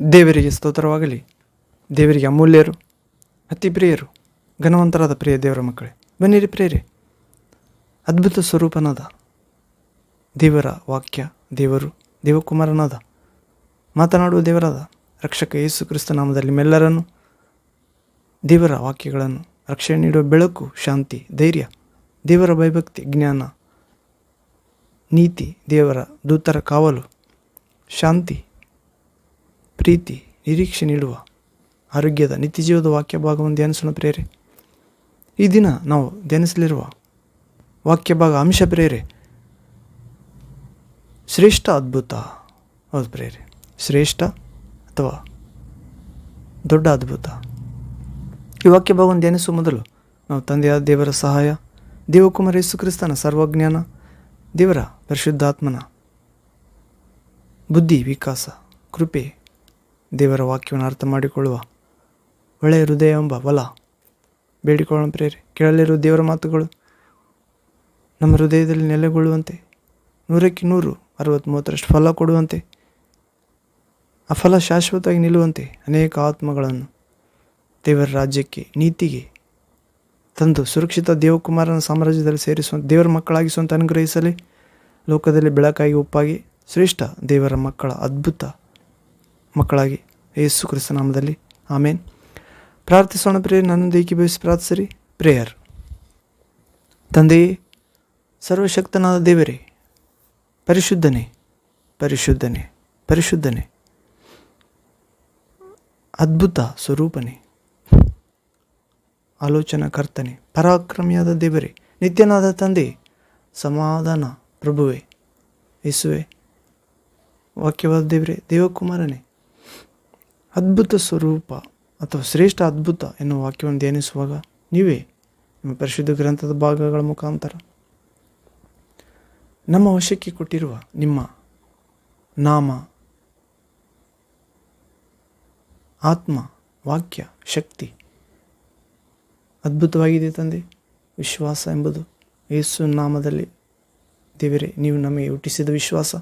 ದೇವರಿಗೆ ಸ್ತೋತ್ರವಾಗಲಿ. ದೇವರಿಗೆ ಅಮೂಲ್ಯರು, ಅತಿ ಪ್ರಿಯರು, ಘನವಂತರಾದ ಪ್ರಿಯ ದೇವರ ಮಕ್ಕಳೇ, ಬನ್ನಿರಿ ಪ್ರಿಯರೇ. ಅದ್ಭುತ ಸ್ವರೂಪನಾದ ದೇವರ ವಾಕ್ಯ, ದೇವರು ದೇವಕುಮಾರನಾದ ಮಾತನಾಡುವ ದೇವರಾದ ರಕ್ಷಕ ಯೇಸು ಕ್ರಿಸ್ತ ನಾಮದಲ್ಲಿ ನಿಮ್ಮೆಲ್ಲರನ್ನು ದೇವರ ವಾಕ್ಯಗಳನ್ನು, ರಕ್ಷಣೆ ನೀಡುವ ಬೆಳಕು, ಶಾಂತಿ, ಧೈರ್ಯ, ದೇವರ ಭಯಭಕ್ತಿ, ಜ್ಞಾನ, ನೀತಿ, ದೇವರ ದೂತರ ಕಾವಲು, ಶಾಂತಿ, ಪ್ರೀತಿ, ನಿರೀಕ್ಷೆ ನೀಡುವ ಆರೋಗ್ಯದ ನಿತ್ಯಜೀವದ ವಾಕ್ಯ ಭಾಗವನ್ನು ಧ್ಯಾನಿಸೋಣ ಪ್ರೇರೆ. ಈ ದಿನ ನಾವು ಧ್ಯಾನಿಸಲಿರುವ ವಾಕ್ಯ ಭಾಗ ಅಂಶ ಪ್ರೇರೆ, ಶ್ರೇಷ್ಠ ಅದ್ಭುತ. ಹೌದು ಪ್ರೇರೆ, ಶ್ರೇಷ್ಠ ಅಥವಾ ದೊಡ್ಡ ಅದ್ಭುತ. ಈ ವಾಕ್ಯ ಭಾಗವನ್ನು ಧ್ಯಾನಿಸುವ ಮೊದಲು ನಾವು ತಂದೆಯಾದ ದೇವರ ಸಹಾಯ, ದೇವಕುಮಾರ ಯೇಸು ಕ್ರಿಸ್ತನ ಸರ್ವಜ್ಞಾನ, ದೇವರ ಪರಿಶುದ್ಧಾತ್ಮನ ಬುದ್ಧಿ ವಿಕಾಸ, ಕೃಪೆ, ದೇವರ ವಾಕ್ಯವನ್ನು ಅರ್ಥ ಮಾಡಿಕೊಳ್ಳುವ ಒಳ್ಳೆಯ ಹೃದಯ ಎಂಬ ಬಲ ಬೇಡಿಕೊಳ್ಳೋಣ ಪ್ರೇರೆ. ಕೇಳಲಿರುವ ದೇವರ ಮಾತುಗಳು ನಮ್ಮ ಹೃದಯದಲ್ಲಿ ನೆಲೆಗೊಳ್ಳುವಂತೆ, 100ಕ್ಕೆ 100, 60-30ರಷ್ಟು ಫಲ ಕೊಡುವಂತೆ, ಆ ಫಲ ಶಾಶ್ವತವಾಗಿ ನಿಲ್ಲುವಂತೆ ಅನೇಕ ಆತ್ಮಗಳನ್ನು ದೇವರ ರಾಜ್ಯಕ್ಕೆ, ನೀತಿಗೆ ತಂದು ಸುರಕ್ಷಿತ ದೇವಕುಮಾರನ ಸಾಮ್ರಾಜ್ಯದಲ್ಲಿ ಸೇರಿಸುವಂಥ, ದೇವರ ಮಕ್ಕಳಾಗಿಸುವಂತ ಅನುಗ್ರಹಿಸಲಿ. ಲೋಕದಲ್ಲಿ ಬೆಳಕಾಗಿ, ಉಪ್ಪಾಗಿ, ಶ್ರೇಷ್ಠ ದೇವರ ಮಕ್ಕಳ ಅದ್ಭುತ ಮಕ್ಕಳಾಗಿ ಯೇಸು ಕ್ರಿಸ್ತ ನಾಮದಲ್ಲಿ ಆಮೇನ್. ಪ್ರಾರ್ಥಿಸೋಣ ಪ್ರೇಯರ್. ನನ್ನೊಂದು ಏಕೀಭವಿಸಿ ಪ್ರಾರ್ಥಿಸಿರಿ. ಪ್ರೇಯರ್. ತಂದೆಯೇ, ಸರ್ವಶಕ್ತನಾದ ದೇವರೇ, ಪರಿಶುದ್ಧನೇ, ಪರಿಶುದ್ಧನೇ, ಪರಿಶುದ್ಧನೇ, ಅದ್ಭುತ ಸ್ವರೂಪನೇ, ಆಲೋಚನಾ ಕರ್ತನೆ, ಪರಾಕ್ರಮಿಯಾದ ದೇವರೇ, ನಿತ್ಯನಾದ ತಂದೆ, ಸಮಾಧಾನ ಪ್ರಭುವೇ, ಯೇಸುವೆ, ವಾಕ್ಯವಾದ ದೇವರೇ, ದೇವಕುಮಾರನೇ, ಅದ್ಭುತ ಸ್ವರೂಪ ಅಥವಾ ಶ್ರೇಷ್ಠ ಅದ್ಭುತ ಎನ್ನುವ ವಾಕ್ಯವನ್ನು ಧ್ಯಾನಿಸುವಾಗ ನೀವೇ ನಿಮ್ಮ ಪರಿಶುದ್ಧ ಗ್ರಂಥದ ಭಾಗಗಳ ಮುಖಾಂತರ ನಮ್ಮ ವಶಕ್ಕೆ ಕೊಟ್ಟಿರುವ ನಿಮ್ಮ ನಾಮ, ಆತ್ಮ, ವಾಕ್ಯ, ಶಕ್ತಿ ಅದ್ಭುತವಾಗಿದೆ ತಂದೆ. ವಿಶ್ವಾಸ ಎಂಬುದು ಯೇಸು ನಾಮದಲ್ಲಿ ದೇವರೇ ನೀವು ನಮಗೆ ಹುಟ್ಟಿಸಿದ ವಿಶ್ವಾಸ,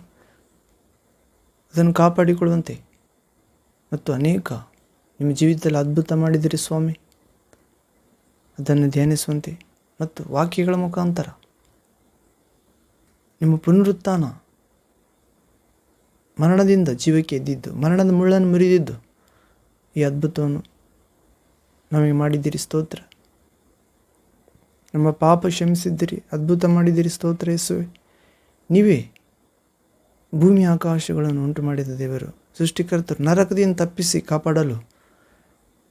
ಅದನ್ನು ಕಾಪಾಡಿಕೊಳ್ಳುವಂತೆ ಮತ್ತು ಅನೇಕ ನಿಮ್ಮ ಜೀವಿತದಲ್ಲಿ ಅದ್ಭುತ ಮಾಡಿದಿರಿ ಸ್ವಾಮಿ, ಅದನ್ನು ಧ್ಯಾನಿಸುವಂತೆ ಮತ್ತು ವಾಕ್ಯಗಳ ಮುಖಾಂತರ ನಿಮ್ಮ ಪುನರುತ್ಥಾನ, ಮರಣದಿಂದ ಜೀವಕ್ಕೆ ಎದ್ದಿದ್ದು, ಮರಣದ ಮುಳ್ಳನ್ನು ಮುರಿದಿದ್ದು, ಈ ಅದ್ಭುತವನ್ನು ನಮಗೆ ಮಾಡಿದ್ದೀರಿ. ಸ್ತೋತ್ರ. ನಮ್ಮ ಪಾಪ ಕ್ಷಮಿಸಿದ್ದೀರಿ, ಅದ್ಭುತ ಮಾಡಿದ್ದೀರಿ. ಸ್ತೋತ್ರ ಯೇಸುವೆ. ನೀವೇ ಭೂಮಿ ಆಕಾಶಗಳನ್ನು ಉಂಟು ಮಾಡಿದ ದೇವರು, ಸೃಷ್ಟಿಕರ್ತರು, ನರಕದಿಂದ ತಪ್ಪಿಸಿ ಕಾಪಾಡಲು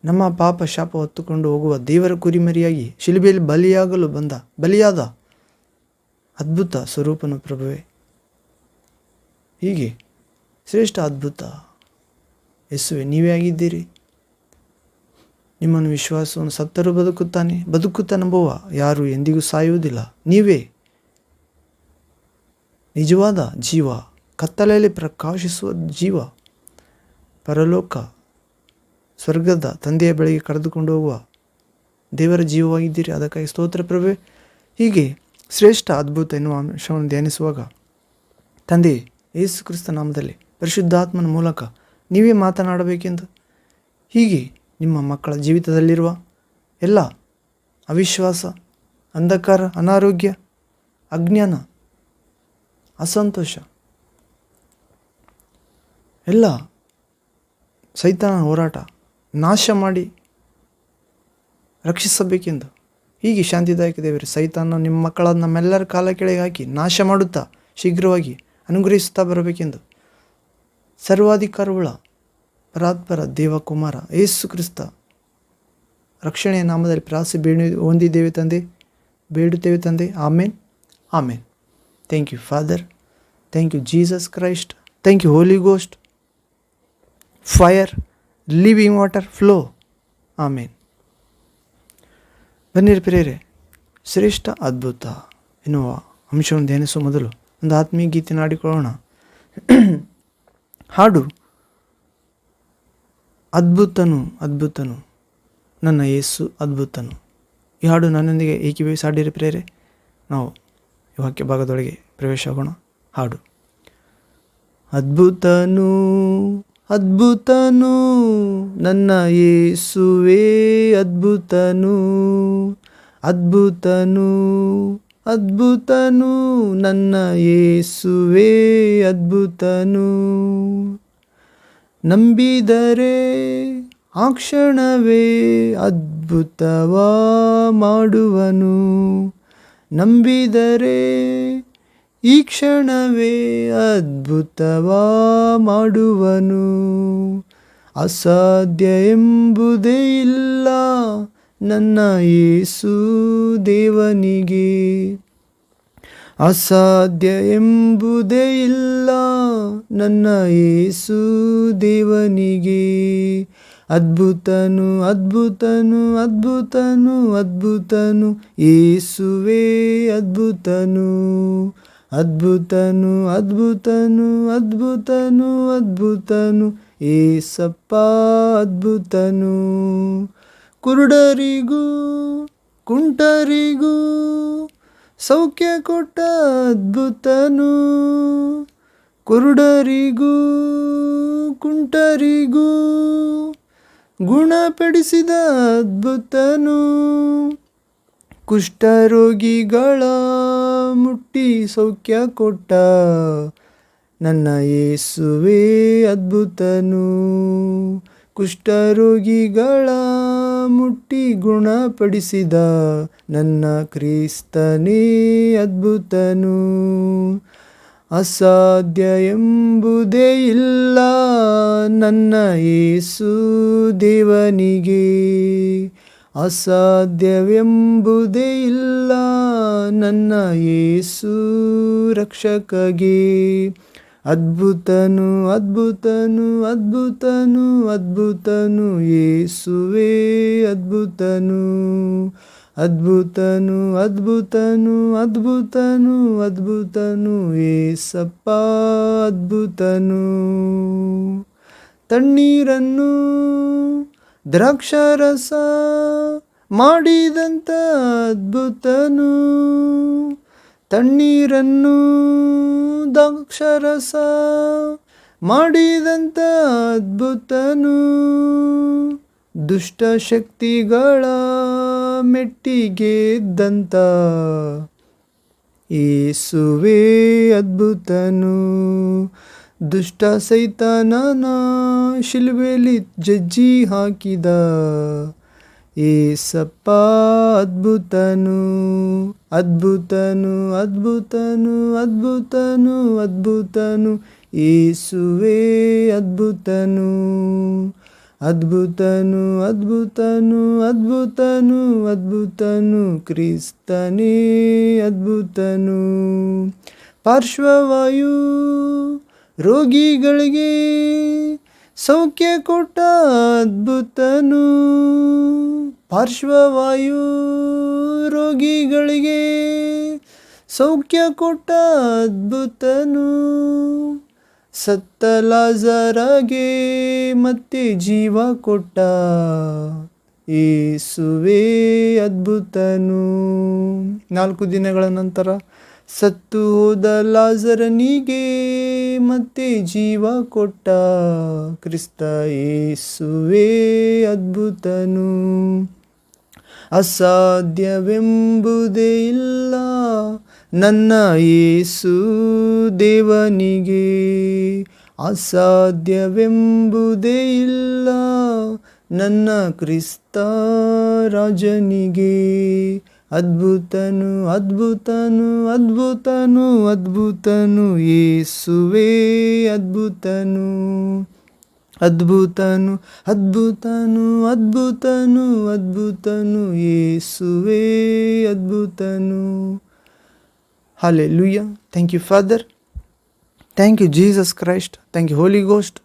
ನಮ್ಮ ಪಾಪ ಶಾಪ ಹೊತ್ತುಕೊಂಡು ಹೋಗುವ ದೇವರ ಕುರಿಮರಿಯಾಗಿ ಶಿಲುಬೆಯಲ್ಲಿ ಬಲಿಯಾಗಲು ಬಂದ ಬಲಿಯಾದ ಅದ್ಭುತ ಸ್ವರೂಪನು ಪ್ರಭುವೆ. ಹೀಗೆ ಶ್ರೇಷ್ಠ ಅದ್ಭುತ ಯೇಸುವೆ ನೀವೇ ಆಗಿದ್ದೀರಿ. ನಿಮ್ಮನ್ನು ವಿಶ್ವಾಸವನ್ನು ಸತ್ತರೂ ಬದುಕುತ್ತಾನೆಂಬುವ ಯಾರು ಎಂದಿಗೂ ಸಾಯುವುದಿಲ್ಲ. ನೀವೇ ನಿಜವಾದ ಜೀವ, ಕತ್ತಲೆಯಲ್ಲಿ ಪ್ರಕಾಶಿಸುವ ಜೀವ, ಪರಲೋಕ ಸ್ವರ್ಗದ ತಂದೆಯ ಬಳಿಗೆ ಕರೆದುಕೊಂಡು ಹೋಗುವ ದೇವರ ಜೀವವಾಗಿದ್ದೀರಿ. ಅದಕ್ಕಾಗಿ ಸ್ತೋತ್ರ ಪ್ರಭುವೆ. ಹೀಗೆ ಶ್ರೇಷ್ಠ ಅದ್ಭುತ ಎನ್ನುವ ಅಂಶವನ್ನು ಧ್ಯಾನಿಸುವಾಗ ತಂದೆ ಯೇಸು ಕ್ರಿಸ್ತ ನಾಮದಲ್ಲಿ ಪರಿಶುದ್ಧಾತ್ಮನ ಮೂಲಕ ನೀವೇ ಮಾತನಾಡಬೇಕೆಂದು, ಹೀಗೆ ನಿಮ್ಮ ಮಕ್ಕಳ ಜೀವಿತದಲ್ಲಿರುವ ಎಲ್ಲ ಅವಿಶ್ವಾಸ, ಅಂಧಕಾರ, ಅನಾರೋಗ್ಯ, ಅಜ್ಞಾನ, ಅಸಂತೋಷ, ಎಲ್ಲ ಸೈತಾನ ಹೋರಾಟ ನಾಶ ಮಾಡಿ ರಕ್ಷಿಸಬೇಕೆಂದು, ಹೀಗೆ ಶಾಂತಿದಾಯಕ ದೇವರೇ, ಸೈತಾನ ನಿಮ್ಮ ಮಕ್ಕಳಾದ ನಮ್ಮೆಲ್ಲರ ಕಾಲ ಕೆಳಗೆ ಹಾಕಿ ನಾಶ ಮಾಡುತ್ತಾ ಶೀಘ್ರವಾಗಿ ಅನುಗ್ರಹಿಸುತ್ತಾ ಬರಬೇಕೆಂದು ಸರ್ವಾಧಿಕಾರವುಳ್ಳ ಪರಾತ್ಪರ ದೇವಕುಮಾರ ಯೇಸು ಕ್ರಿಸ್ತ ರಕ್ಷಣೆಯ ನಾಮದಲ್ಲಿ ಪ್ರಾರ್ಥಿಸಿ ಹೊಂದಿದ್ದೇವೆ ತಂದೆ, ಬೇಡುತ್ತೇವೆ ತಂದೆ. Amen, amen. Thank you Father, thank you Jesus Christ, thank you Holy Ghost, fire, living water flow. Amen. ಬನ್ನಿರಿ ಪ್ರಿಯರೇ, ಶ್ರೇಷ್ಠ ಅದ್ಭುತ ಎನ್ನುವ ಅಂಶವನ್ನು ಧ್ಯಾನಿಸುವ ಮೊದಲು ಒಂದು ಆತ್ಮೀಯ ಗೀತೆ ಹಾಡಿಕೊಳ್ಳೋಣ. ಹಾಡು ಅದ್ಭುತನು ಅದ್ಭುತನು ನನ್ನ ಯೇಸು ಅದ್ಭುತನು. ಈ ಹಾಡು ನನ್ನೊಂದಿಗೆ ಏಕೀಭವಿಸಿ ಹಾಡಿರಿ ಪ್ರಿಯರೇ. ನಾವು ಈ ವಾಕ್ಯ ಭಾಗದೊಳಗೆ ಪ್ರವೇಶ ಆಗೋಣ. ಹಾಡು. ಅದ್ಭುತನು ಅದ್ಭುತನು ನನ್ನ ಯೇಸುವೇ ಅದ್ಭುತನು, ಅದ್ಭುತನು ಅದ್ಭುತನು ನನ್ನ ಯೇಸುವೇ ಅದ್ಭುತನು. ನಂಬಿದರೆ ಆ ಕ್ಷಣವೇ ಅದ್ಭುತವ ಮಾಡುವನು, ನಂಬಿದರೆ ಈ ಕ್ಷಣವೇ ಅದ್ಭುತವ ಮಾಡುವನು. ಅಸಾಧ್ಯ ಎಂಬುದೇ ಇಲ್ಲ ನನ್ನ ಯೇಸು ದೇವನಿಗೆ, ಅಸಾಧ್ಯ ಎಂಬುದೇ ಇಲ್ಲ ನನ್ನ ಯೇಸು ದೇವನಿಗೆ. ಅದ್ಭುತನು ಅದ್ಭುತನು ಅದ್ಭುತನು ಅದ್ಭುತನು ಯೇಸುವೇ ಅದ್ಭುತನು, ಅದ್ಭುತನು ಅದ್ಭುತನು ಅದ್ಭುತನು ಅದ್ಭುತನು ಏಸಪ್ಪ ಅದ್ಭುತನು. ಕುರುಡರಿಗೂ ಕುಂಟರಿಗೂ ಸೌಖ್ಯ ಕೊಟ್ಟ ಅದ್ಭುತನು, ಕುರುಡರಿಗೂ ಕುಂಟರಿಗೂ ಗುಣಪಡಿಸಿದ ಅದ್ಭುತನು. ಕುಷ್ಠರೋಗಿಗಳ ಮುಟ್ಟಿ ಸೌಖ್ಯ ಕೊಟ್ಟ ನನ್ನ ಯೇಸುವೇ ಅದ್ಭುತನು, ಕುಷ್ಠರೋಗಿಗಳ ಮುಟ್ಟಿ ಗುಣಪಡಿಸಿದ ನನ್ನ ಕ್ರಿಸ್ತನೇ ಅದ್ಭುತನು. ಅಸಾಧ್ಯ ಎಂಬುದೇ ಇಲ್ಲ ನನ್ನ ಯೇಸು ದೇವನಿಗೆ, ಅಸಾಧ್ಯವೆಂಬುದೇ ಇಲ್ಲ ನನ್ನ ಯೇಸು ರಕ್ಷಕಗೆ. ಅದ್ಭುತನು ಅದ್ಭುತನು ಅದ್ಭುತನು ಅದ್ಭುತನು ಯೇಸುವೇ ಅದ್ಭುತನು, ಅದ್ಭುತನು ಅದ್ಭುತನು ಅದ್ಭುತನು ಅದ್ಭುತನು ಏಸಪ್ಪ ಅದ್ಭುತನು. ತಣ್ಣೀರನ್ನು ದ್ರಾಕ್ಷಾರಸ ಮಾಡಿದಂಥ ಅದ್ಭುತನು, ತಣ್ಣೀರನ್ನು ದ್ರಾಕ್ಷಾರಸ ಮಾಡಿದಂಥ ಅದ್ಭುತನು. ದುಷ್ಟಶಕ್ತಿಗಳ ಮೆಟ್ಟಿಗೆದ್ದಂಥ ಯೇಸುವೇ ಅದ್ಭುತನು, ದುಷ್ಟ ಸೈತಾನನ ಶಿಲುಬೆಯಲ್ಲಿ ಜಜ್ಜಿ ಹಾಕಿದ ಏಸಪ್ಪ ಅದ್ಭುತನು, ಅದ್ಭುತನು ಅದ್ಭುತನು ಅದ್ಭುತನು ಅದ್ಭುತನು ಯೇಸುವೇ ಅದ್ಭುತನು, ಅದ್ಭುತನು ಅದ್ಭುತನು ಅದ್ಭುತನು ಅದ್ಭುತನು ಕ್ರಿಸ್ತನೇ ಅದ್ಭುತನು. ಪಾರ್ಶ್ವವಾಯು ರೋಗಿಗಳಿಗೆ ಸೌಖ್ಯ ಕೊಟ್ಟ ಅದ್ಭುತನು, ಪಾರ್ಶ್ವವಾಯು ರೋಗಿಗಳಿಗೆ ಸೌಖ್ಯ ಕೊಟ್ಟ ಅದ್ಭುತನು. ಸತ್ತ ಲಾಜರಗೆ ಮತ್ತೆ ಜೀವ ಕೊಟ್ಟ ಯೇಸುವೇ ಅದ್ಭುತನು. 4 ದಿನಗಳ ನಂತರ ಸತ್ತು ಹೋದ ಲಾಜರನಿಗೆ ಮತ್ತೆ ಜೀವ ಕೊಟ್ಟ ಕ್ರಿಸ್ತ ಯೇಸುವೇ ಅದ್ಭುತನು. ಅಸಾಧ್ಯವೆಂಬುದೇ ಇಲ್ಲ ನನ್ನ ಯೇಸು ದೇವನಿಗೆ, ಅಸಾಧ್ಯವೆಂಬುದೇ ಇಲ್ಲ ನನ್ನ ಕ್ರಿಸ್ತ ರಾಜನಿಗೆ. ಅದ್ಭುತನು ಅದ್ಭುತನು ಅದ್ಭುತನು ಅದ್ಭುತನು ಯೇಸುವೇ ಅದ್ಭುತನು, ಅದ್ಭುತನು ಅದ್ಭುತನು ಅದ್ಭುತನು ಅದ್ಭುತನು ಯೇಸುವೇ ಅದ್ಭುತನು. Hallelujah. Thank you, Father. Thank you, Jesus Christ. Thank you, Holy Ghost.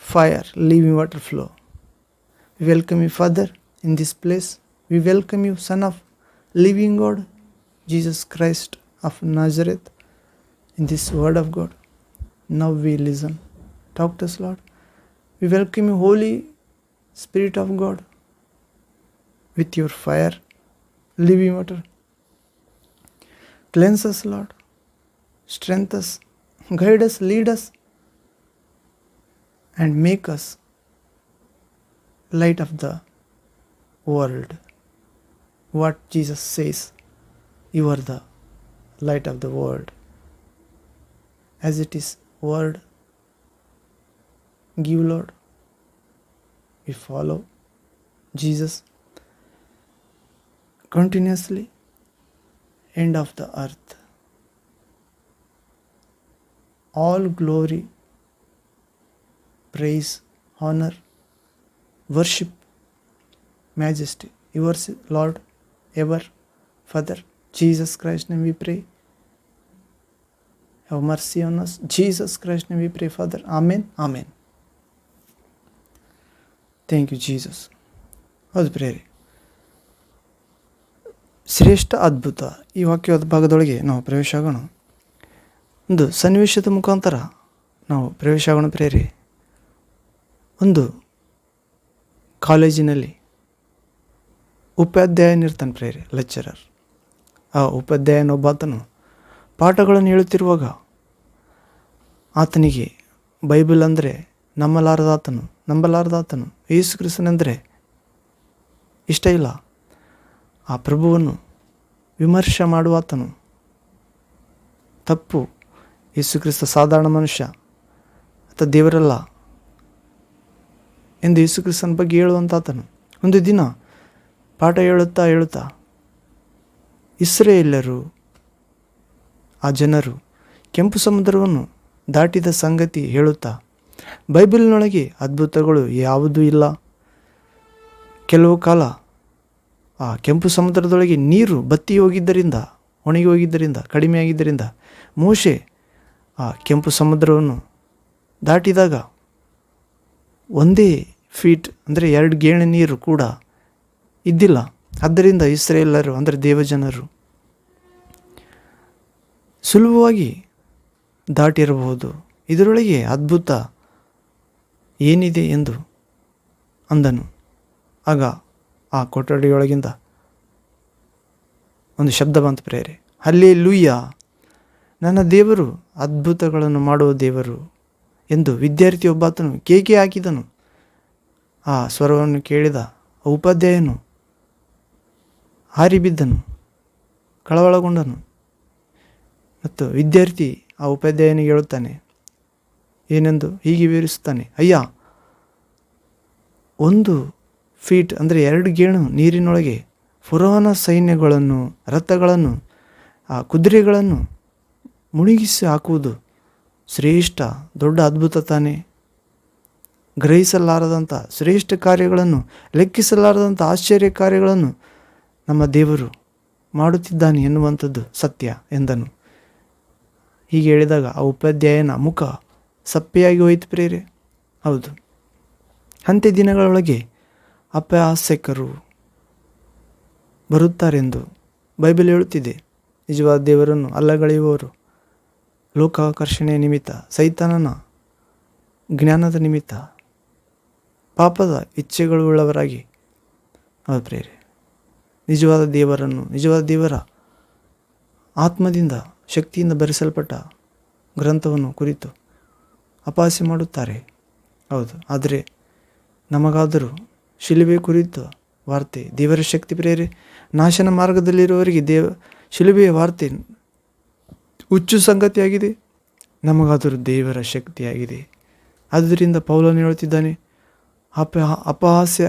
Fire, living water flow. We welcome you, Father, in this place. We welcome you, Son of living God, Jesus Christ of Nazareth, in this word of God. Now we listen. Talk to us, Lord. We welcome you, Holy Spirit of God, with your fire, living water. Cleanse us, Lord. Strengthen us, guide us, lead us, and make us light of the world. What Jesus says, you are the light of the world. As it is word, give Lord, we follow Jesus continuously, end of the earth. All glory, praise, honor, worship, majesty, yours, Lord, ever, Father, Jesus Christ's name we pray. Have mercy on us. Jesus Christ's name we pray, Father. Amen. Amen. Thank you Jesus. ಹೌದು ಪ್ರೇರಿ, ಶ್ರೇಷ್ಠ ಅದ್ಭುತ ಈ ವಾಕ್ಯದ ಭಾಗದೊಳಗೆ ನಾವು ಪ್ರವೇಶ ಆಗೋಣ. ಒಂದು ಸನ್ನಿವೇಶದ ಮುಖಾಂತರ ನಾವು ಪ್ರವೇಶ ಆಗೋಣ ಪ್ರೇರಿ. ಒಂದು ಕಾಲೇಜಿನಲ್ಲಿ ಉಪಾಧ್ಯಾಯನಿರ್ತಾನೆ ಪ್ರೇರಿ, ಲೆಕ್ಚರರ್. ಆ ಉಪಾಧ್ಯಾಯನೊಬ್ಬಾತನು ಪಾಠಗಳನ್ನು ಹೇಳುತ್ತಿರುವಾಗ ಆತನಿಗೆ ಬೈಬಲ್ ಅಂದರೆ ನಂಬಲಾರದಾತನು ಯೇಸು ಕ್ರಿಸ್ತನೆಂದರೆ ಇಷ್ಟ ಇಲ್ಲ. ಆ ಪ್ರಭುವನ್ನು ವಿಮರ್ಶೆ ಮಾಡುವಾತನು ತಪ್ಪು, ಯೇಸು ಕ್ರಿಸ್ತ ಸಾಧಾರಣ ಮನುಷ್ಯ ಅಥವಾ ದೇವರಲ್ಲ ಎಂದು ಯೇಸು ಕ್ರಿಸ್ತನ ಬಗ್ಗೆ ಹೇಳುವಂತಾತನು ಒಂದು ದಿನ ಪಾಠ ಹೇಳುತ್ತಾ ಇಸ್ರಾಯೇಲ್ಯರು, ಆ ಜನರು ಕೆಂಪು ಸಮುದ್ರವನ್ನು ದಾಟಿದ ಸಂಗತಿ ಹೇಳುತ್ತಾ, ಬೈಬಲ್ನೊಳಗೆ ಅದ್ಭುತಗಳು ಯಾವುದೂ ಇಲ್ಲ, ಕೆಲವು ಕಾಲ ಆ ಕೆಂಪು ಸಮುದ್ರದೊಳಗೆ ನೀರು ಒಣಗಿ ಹೋಗಿದ್ದರಿಂದ ಕಡಿಮೆಯಾಗಿದ್ದರಿಂದ ಮೋಶೆ ಆ ಕೆಂಪು ಸಮುದ್ರವನ್ನು ದಾಟಿದಾಗ ಒಂದೇ ಫೀಟ್ ಅಂದರೆ 2 ಗೇಣು ನೀರು ಕೂಡ ಇದ್ದಿಲ್ಲ. ಆದ್ದರಿಂದ ಇಸ್ರಾಯೇಲರು ಅಂದರೆ ದೇವಜನರು ಸುಲಭವಾಗಿ ದಾಟಿರಬಹುದು. ಇದರೊಳಗೆ ಅದ್ಭುತ ಏನಿದೆ ಎಂದು ಅಂದನು. ಆಗ ಆ ಕೊಠಡಿಯೊಳಗಿಂದ ಒಂದು ಶಬ್ದ ಬಂತು ಪ್ರೇರೆ, ಹಲ್ಲೆಲೂಯಾ, ನನ್ನ ದೇವರು ಅದ್ಭುತಗಳನ್ನು ಮಾಡುವ ದೇವರು ಎಂದು ವಿದ್ಯಾರ್ಥಿಯೊಬ್ಬಾತನು ಕೇಕೆ ಹಾಕಿದನು. ಆ ಸ್ವರವನ್ನು ಕೇಳಿದ ಉಪಾಧ್ಯಾಯನು ಹಾರಿಬಿದ್ದನು, ಕಳವಳಗೊಂಡನು. ಮತ್ತು ವಿದ್ಯಾರ್ಥಿ ಆ ಉಪಾಧ್ಯಾಯನಿಗೆ ಹೇಳುತ್ತಾನೆ, ಏನೆಂದು ಹೀಗೆ ವಿವರಿಸುತ್ತಾನೆ, ಅಯ್ಯ, 1 ಫೀಟ್ ಅಂದರೆ 2 ಗೇಣು ನೀರಿನೊಳಗೆ ಫರೋಹನ ಸೈನ್ಯಗಳನ್ನು, ರಥಗಳನ್ನು, ಆ ಕುದುರೆಗಳನ್ನು ಮುಳುಗಿಸಿ ಹಾಕುವುದು ಶ್ರೇಷ್ಠ ದೊಡ್ಡ ಅದ್ಭುತ ತಾನೇ. ಗ್ರಹಿಸಲಾರದಂಥ ಶ್ರೇಷ್ಠ ಕಾರ್ಯಗಳನ್ನು, ಲೆಕ್ಕಿಸಲಾರದಂಥ ಆಶ್ಚರ್ಯ ಕಾರ್ಯಗಳನ್ನು ನಮ್ಮ ದೇವರು ಮಾಡುತ್ತಿದ್ದಾನೆ ಎನ್ನುವಂಥದ್ದು ಸತ್ಯ ಎಂದನು. ಹೀಗೆ ಹೇಳಿದಾಗ ಆ ಉಪಾಧ್ಯಾಯನ ಮುಖ ಸಪ್ಪೆಯಾಗಿ ಹೋಯಿತು ಪ್ರೇರೆ. ಹೌದು, ಅಂತ್ಯ ದಿನಗಳೊಳಗೆ ಅಪಹಾಸ್ಯಕರು ಬರುತ್ತಾರೆಂದು ಬೈಬಲ್ ಹೇಳುತ್ತಿದೆ. ನಿಜವಾದ ದೇವರನ್ನು ಅಲ್ಲಗಳೆಯುವವರು ಲೋಕಾಕರ್ಷಣೆಯ ನಿಮಿತ್ತ, ಸೈತಾನನ ಜ್ಞಾನದ ನಿಮಿತ್ತ, ಪಾಪದ ಇಚ್ಛೆಗಳುಳ್ಳವರಾಗಿ ಹೌದು ಪ್ರೇರೆ ನಿಜವಾದ ದೇವರ ಆತ್ಮದಿಂದ ಶಕ್ತಿಯಿಂದ ಭರಿಸಲ್ಪಟ್ಟ ಗ್ರಂಥವನ್ನು ಕುರಿತು ಅಪಹಾಸ್ಯ ಮಾಡುತ್ತಾರೆ. ಹೌದು, ಆದರೆ ನಮಗಾದರೂ ಶಿಲುಬೆ ಕುರಿತು ವಾರ್ತೆ ದೇವರ ಶಕ್ತಿ ಪ್ರೇರೆ. ನಾಶನ ಮಾರ್ಗದಲ್ಲಿರುವವರಿಗೆ ಶಿಲುಬೆಯ ವಾರ್ತೆ ಹುಚ್ಚು ಸಂಗತಿಯಾಗಿದೆ, ನಮಗಾದರೂ ದೇವರ ಶಕ್ತಿಯಾಗಿದೆ. ಆದ್ದರಿಂದ ಪೌಲನು ಹೇಳುತ್ತಿದ್ದಾನೆ, ಅಪಹಾಸ್ಯ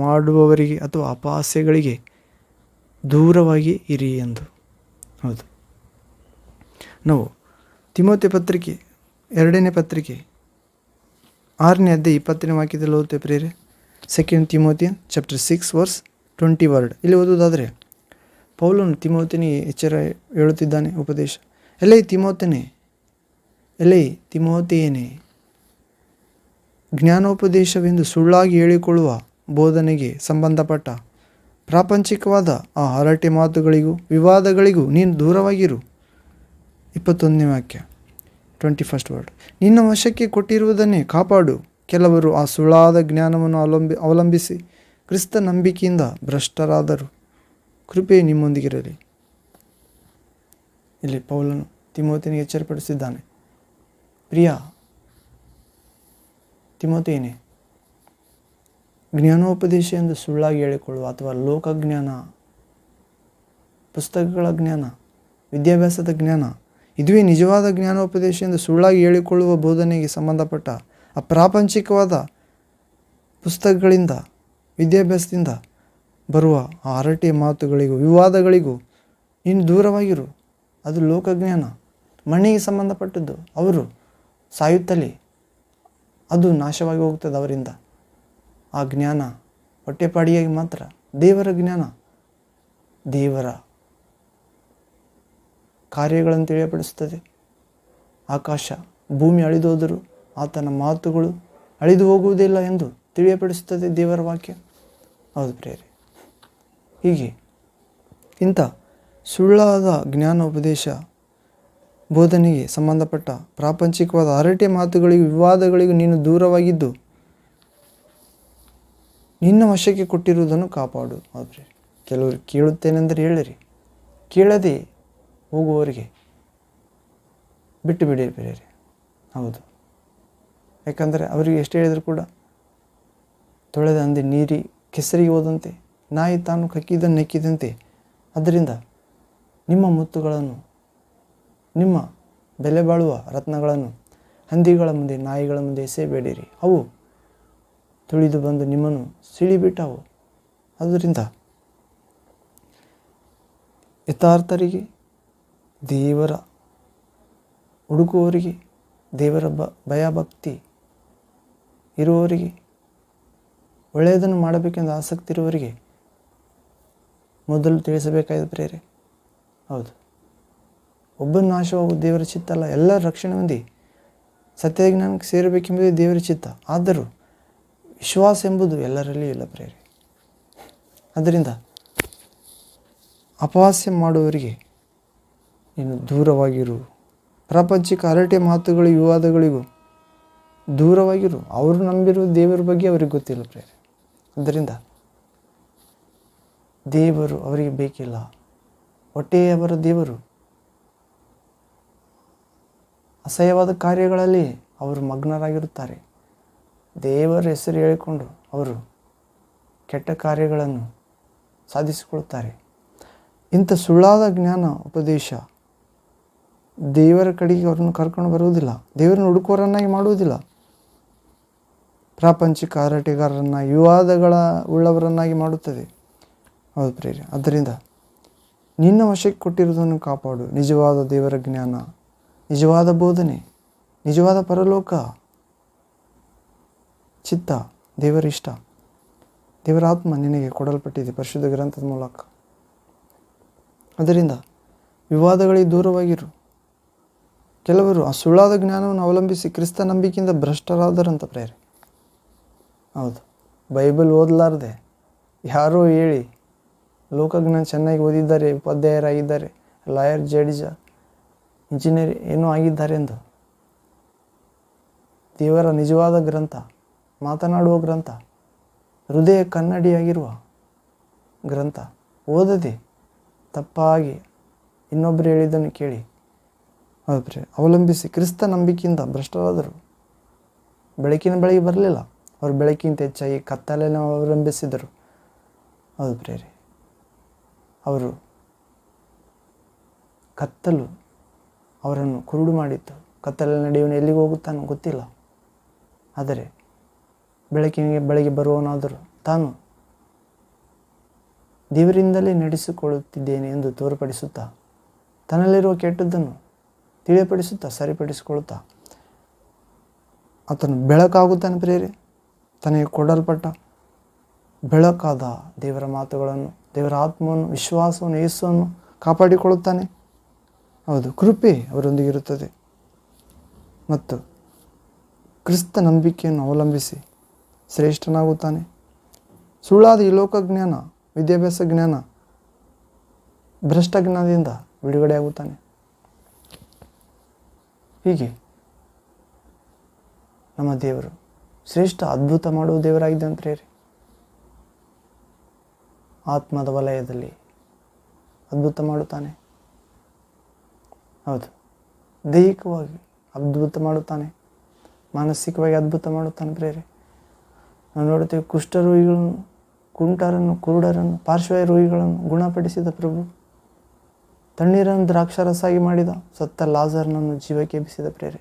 ಮಾಡುವವರಿಗೆ ಅಥವಾ ಅಪಹಾಸ್ಯಗಳಿಗೆ ದೂರವಾಗಿ ಇರಿ ಎಂದು. ಹೌದು, ನಾವು ತಿಮೋಥೆ ಪತ್ರಿಕೆ 2ನೇ ಪತ್ರಿಕೆ 6ನೇ ಅಧ್ಯಾಯ 20ನೇ ವಾಕ್ಯದಲ್ಲಿ ಓದುತ್ತೇವೆ ಪ್ರೇರೆ. 2 ತಿಮೋಥಿಯನ್ ಚಾಪ್ಟರ್ 6 ವರ್ಸ್ 20 ವರ್ಡ್. ಇಲ್ಲಿ ಓದುವುದಾದರೆ ಪೌಲನು ತಿಮೋಥನಿಗೆ ಎಚ್ಚರ ಹೇಳುತ್ತಿದ್ದಾನೆ, ಉಪದೇಶ. ಎಲೈ ತಿಮೋಥೆಯೇನೇ, ಜ್ಞಾನೋಪದೇಶವೆಂದು ಸುಳ್ಳಾಗಿ ಹೇಳಿಕೊಳ್ಳುವ ಬೋಧನೆಗೆ ಸಂಬಂಧಪಟ್ಟ ಪ್ರಾಪಂಚಿಕವಾದ ಆ ಹರಟೆ ಮಾತುಗಳಿಗೂ ವಿವಾದಗಳಿಗೂ ನೀನು ದೂರವಾಗಿರು. 21ನೇ ವಾಕ್ಯ 21st ವರ್ಡ್. ನಿನ್ನ ವಶಕ್ಕೆ ಕೊಟ್ಟಿರುವುದನ್ನೇ ಕಾಪಾಡು. ಕೆಲವರು ಆ ಸುಳ್ಳಾದ ಜ್ಞಾನವನ್ನು ಅವಲಂಬಿಸಿ ಕ್ರಿಸ್ತ ನಂಬಿಕೆಯಿಂದ ಭ್ರಷ್ಟರಾದರು. ಕೃಪೆ ನಿಮ್ಮೊಂದಿಗಿರಲಿ. ಇಲ್ಲಿ ಪೌಲನು ತಿಮೋಥನಿಗೆ ಎಚ್ಚರಪಡಿಸಿದ್ದಾನೆ, ಪ್ರಿಯ, ತಿಮೋಥೆಯನೇ, ಜ್ಞಾನೋಪದೇಶ ಎಂದು ಸುಳ್ಳಾಗಿ ಹೇಳಿಕೊಳ್ಳುವ ಅಥವಾ ಲೋಕಜ್ಞಾನ, ಪುಸ್ತಕಗಳ ಜ್ಞಾನ, ವಿದ್ಯಾಭ್ಯಾಸದ ಜ್ಞಾನ, ಇದುವೇ ನಿಜವಾದ ಜ್ಞಾನೋಪದೇಶ ಎಂದು ಸುಳ್ಳಾಗಿ ಹೇಳಿಕೊಳ್ಳುವ ಬೋಧನೆಗೆ ಸಂಬಂಧಪಟ್ಟ ಅಪ್ರಾಪಂಚಿಕವಾದ ಪುಸ್ತಕಗಳಿಂದ, ವಿದ್ಯಾಭ್ಯಾಸದಿಂದ ಬರುವ ಆ ಹರಟೆಯ ಮಾತುಗಳಿಗೂ ವಿವಾದಗಳಿಗೂ ನೀನು ದೂರವಾಗಿರು. ಅದು ಲೋಕಜ್ಞಾನ, ಮಣ್ಣಿಗೆ ಸಂಬಂಧಪಟ್ಟದ್ದು. ಅವರು ಸಾಯುತ್ತಲೇ ಅದು ನಾಶವಾಗಿ ಹೋಗ್ತದೆ ಅವರಿಂದ. ಆ ಜ್ಞಾನ ಹೊಟ್ಟೆಪಾಡಿಯಾಗಿ ಮಾತ್ರ. ದೇವರ ಜ್ಞಾನ, ದೇವರ ಕಾರ್ಯಗಳನ್ನು ತಿಳಿಯಪಡಿಸುತ್ತದೆ. ಆಕಾಶ ಭೂಮಿ ಅಳಿದು ಹೋದರೂ ಆತನ ಮಾತುಗಳು ಅಳಿದು ಹೋಗುವುದಿಲ್ಲ ಎಂದು ತಿಳಿಯಪಡಿಸುತ್ತದೆ ದೇವರ ವಾಕ್ಯ. ಹೌದು ಪ್ರಿಯರೇ, ಹೀಗೆ ಇಂಥ ಸುಳ್ಳಾದ ಜ್ಞಾನೋಪದೇಶ ಬೋಧನೆಗೆ ಸಂಬಂಧಪಟ್ಟ ಪ್ರಾಪಂಚಿಕವಾದ ಹರಟೆ ಮಾತುಗಳಿಗೂ ವಿವಾದಗಳಿಗೂ ನೀನು ದೂರವಾಗಿದ್ದು ನಿನ್ನ ವಶಕ್ಕೆ ಕೊಟ್ಟಿರುವುದನ್ನು ಕಾಪಾಡು. ಹೌದ್ರಿ, ಕೆಲವರು ಕೇಳುತ್ತೇನೆಂದರೆ ಹೇಳಿರಿ, ಕೇಳದೆ ಹೋಗುವವರಿಗೆ ಬಿಟ್ಟು ಬಿಡಿ ಬೇರೆ. ಹೌದು, ಯಾಕಂದರೆ ಅವರಿಗೆ ಎಷ್ಟು ಹೇಳಿದರೂ ಕೂಡ ತೊಳೆದ ಹಂದಿ ನೀರಿ ಕೆಸರಿಗೆ ಹೋದಂತೆ, ನಾಯಿ ತಾನು ಕಕ್ಕಿದ್ದನ್ನು ನೆಕ್ಕಿದಂತೆ. ಅದರಿಂದ ನಿಮ್ಮ ಮುತ್ತುಗಳನ್ನು, ನಿಮ್ಮ ಬೆಲೆ ಬಾಳುವ ರತ್ನಗಳನ್ನು ಹಂದಿಗಳ ಮುಂದೆ, ನಾಯಿಗಳ ಮುಂದೆ ಎಸೆಯಬೇಡಿರಿ. ಅವು ತುಳಿದು ಬಂದು ನಿಮ್ಮನ್ನು ಸಿಳಿಬಿಟ್ಟವು. ಆದ್ದರಿಂದ ಯಥಾರ್ಥರಿಗೆ, ದೇವರ ಹುಡುಕುವವರಿಗೆ, ದೇವರ ಭಯಭಕ್ತಿ ಇರುವವರಿಗೆ, ಒಳ್ಳೆಯದನ್ನು ಮಾಡಬೇಕೆಂದು ಆಸಕ್ತಿ ಇರುವವರಿಗೆ ಮೊದಲು ತಿಳಿಸಬೇಕಾದ ಪ್ರೇರೆ. ಹೌದು, ಒಬ್ಬನ ನಾಶವಾಗುವುದು ದೇವರ ಚಿತ್ತ ಅಲ್ಲ. ಎಲ್ಲರ ರಕ್ಷಣೆ ಹೊಂದಿ ಸತ್ಯಜ್ಞಾನಕ್ಕೆ ಸೇರಬೇಕೆಂಬುದೇ ದೇವರ ಚಿತ್ತ. ಆದರೂ ವಿಶ್ವಾಸ ಎಂಬುದು ಎಲ್ಲರಲ್ಲಿಯೂ ಇಲ್ಲ ಪ್ರೇರೆ. ಆದ್ದರಿಂದ ಅಪಹಾಸ್ಯ ಮಾಡುವವರಿಗೆ ನೀನು ದೂರವಾಗಿರು. ಪ್ರಾಪಂಚಿಕ ಹರಟೆ ಮಾತುಗಳಿಗೂ ವಿವಾದಗಳಿಗೂ ದೂರವಾಗಿರು. ಅವರು ನಂಬಿರುವ ದೇವರ ಬಗ್ಗೆ ಅವರಿಗೆ ಗೊತ್ತಿಲ್ಲ ಪ್ರೇರೆ. ಆದ್ದರಿಂದ ದೇವರು ಅವರಿಗೆ ಬೇಕಿಲ್ಲ. ಹೊಟ್ಟೆಯವರ ದೇವರು ಅಸಹ್ಯವಾದ ಕಾರ್ಯಗಳಲ್ಲಿ ಅವರು ಮಗ್ನರಾಗಿರುತ್ತಾರೆ. ದೇವರ ಹೆಸರು ಹೇಳಿಕೊಂಡು ಅವರು ಕೆಟ್ಟ ಕಾರ್ಯಗಳನ್ನು ಸಾಧಿಸಿಕೊಳ್ಳುತ್ತಾರೆ. ಇಂಥ ಸುಳ್ಳಾದ ಜ್ಞಾನ ಉಪದೇಶ ದೇವರ ಕಡೆಗೆ ಅವರನ್ನು ಕರ್ಕೊಂಡು ಬರುವುದಿಲ್ಲ. ದೇವರನ್ನು ಹುಡುಕುವರನ್ನಾಗಿ ಮಾಡುವುದಿಲ್ಲ. ಪ್ರಾಪಂಚಿಕ ಹರಟೆಗಾರರನ್ನಾಗಿ, ವಿವಾದಗಳ ಉಳ್ಳವರನ್ನಾಗಿ ಮಾಡುತ್ತದೆ. ಹೌದು ಪ್ರೇರೆ. ಆದ್ದರಿಂದ ನಿನ್ನ ವಶಕ್ಕೆ ಕೊಟ್ಟಿರುವುದನ್ನು ಕಾಪಾಡು. ನಿಜವಾದ ದೇವರ ಜ್ಞಾನ, ನಿಜವಾದ ಬೋಧನೆ, ನಿಜವಾದ ಪರಲೋಕ ಚಿತ್ತ, ದೇವರ ಇಷ್ಟ, ದೇವರ ಆತ್ಮ ನಿನಗೆ ಕೊಡಲ್ಪಟ್ಟಿದೆ ಪರಿಶುದ್ಧ ಗ್ರಂಥದ ಮೂಲಕ. ಅದರಿಂದ ವಿವಾದಗಳಿಗೆ ದೂರವಾಗಿರು. ಕೆಲವರು ಆ ಸುಳ್ಳಾದ ಜ್ಞಾನವನ್ನು ಅವಲಂಬಿಸಿ ಕ್ರಿಸ್ತ ನಂಬಿಕೆಯಿಂದ ಭ್ರಷ್ಟರಾದರಂತ ಪ್ರೇರೆ. ಹೌದು, ಬೈಬಲ್ ಓದಲಾರದೆ ಯಾರೋ ಹೇಳಿ ಲೋಕಜ್ಞಾನ ಚೆನ್ನಾಗಿ ಓದಿದ್ದಾರೆ, ಉಪಾಧ್ಯಾಯರಾಗಿದ್ದಾರೆ, ಲಾಯರ್, ಜಡ್ಜ, ಇಂಜಿನಿಯರ್ ಏನೋ ಆಗಿದ್ದಾರೆ ಎಂದು ದೇವರ ನಿಜವಾದ ಗ್ರಂಥ, ಮಾತನಾಡುವ ಗ್ರಂಥ, ಹೃದಯ ಕನ್ನಡಿಯಾಗಿರುವ ಗ್ರಂಥ ಓದದೆ ತಪ್ಪಾಗಿ ಇನ್ನೊಬ್ಬರು ಹೇಳಿದ್ದನ್ನು ಕೇಳಿ ಅವಲಂಬಿಸಿ ಕ್ರಿಸ್ತ ನಂಬಿಕೆಯಿಂದ ಭ್ರಷ್ಟರಾದರು. ಬೆಳಕಿನ ಬಳಿಗೆ ಬರಲಿಲ್ಲ. ಅವರು ಬೆಳಕಿಂತ ಹೆಚ್ಚಾಗಿ ಕತ್ತಲೆಯನ್ನು ಅವಲಂಬಿಸಿದರು. ಹೌದು ಪ್ರೇರೆ, ಅವರು ಕತ್ತಲು ಅವರನ್ನು ಕುರುಡು ಮಾಡಿತ್ತು. ಕತ್ತಲಲ್ಲಿ ನಡೆಯುವನು ಎಲ್ಲಿಗೆ ಹೋಗುತ್ತಾನೋ ಗೊತ್ತಿಲ್ಲ. ಆದರೆ ಬೆಳಕಿನ ಬಳಿಗೆ ಬರುವವನಾದರೂ ತಾನು ದೇವರಿಂದಲೇ ನಡೆಸಿಕೊಳ್ಳುತ್ತಿದ್ದೇನೆ ಎಂದು ತೋರ್ಪಡಿಸುತ್ತಾ, ತನ್ನಲ್ಲಿರುವ ಕೆಟ್ಟದ್ದನ್ನು ತಿಳಿಯಪಡಿಸುತ್ತಾ, ಸರಿಪಡಿಸಿಕೊಳ್ಳುತ್ತಾ ಆತನು ಬೆಳಕಾಗುತ್ತಾನೆ ಪ್ರೇರೆ. ತನಗೆ ಕೊಡಲ್ಪಟ್ಟ ಬೆಳಕಾದ ದೇವರ ಮಾತುಗಳನ್ನು, ದೇವರ ಆತ್ಮವನ್ನು, ವಿಶ್ವಾಸವನ್ನು, ಯೇಸುವನ್ನು ಕಾಪಾಡಿಕೊಳ್ಳುತ್ತಾನೆ. ಹೌದು, ಕೃಪೆ ಅವರೊಂದಿಗಿರುತ್ತದೆ. ಮತ್ತು ಕ್ರಿಸ್ತ ನಂಬಿಕೆಯನ್ನು ಅವಲಂಬಿಸಿ ಶ್ರೇಷ್ಠನಾಗುತ್ತಾನೆ. ಸುಳ್ಳಾದ ಈ ಲೋಕಜ್ಞಾನ, ವಿದ್ಯಾಭ್ಯಾಸ ಜ್ಞಾನ, ಭ್ರಷ್ಟ ಜ್ಞಾನದಿಂದ ಬಿಡುಗಡೆಯಾಗುತ್ತಾನೆ. ಹೀಗೆ ನಮ್ಮ ದೇವರು ಶ್ರೇಷ್ಠ ಅದ್ಭುತ ಮಾಡುವ ದೇವರಾಗಿದ್ದಾನೆ ಪ್ರೇರೆ. ಆತ್ಮದ ವಲಯದಲ್ಲಿ ಅದ್ಭುತ ಮಾಡುತ್ತಾನೆ. ಹೌದು, ದೈಹಿಕವಾಗಿ ಅದ್ಭುತ ಮಾಡುತ್ತಾನೆ. ಮಾನಸಿಕವಾಗಿ ಅದ್ಭುತ ಮಾಡುತ್ತಾನೆ ಪ್ರೇರೆ. ನಾವು ನೋಡುತ್ತೇವೆ ಕುಷ್ಠರೋಗಿಗಳನ್ನು, ಕುಂಟರನ್ನು, ಕುರುಡರನ್ನು, ಪಾರ್ಶ್ವವಾಯು ರೋಗಿಗಳನ್ನು ಗುಣಪಡಿಸಿದ ಪ್ರಭು. ತಣ್ಣೀರನ್ನು ದ್ರಾಕ್ಷಾರಸಾಗಿ ಮಾಡಿದ, ಸತ್ತ ಲಾಜರನನ್ನು ಜೀವಕ್ಕೆ ಎಬ್ಬಿಸಿದ ಪ್ರೇರೆ.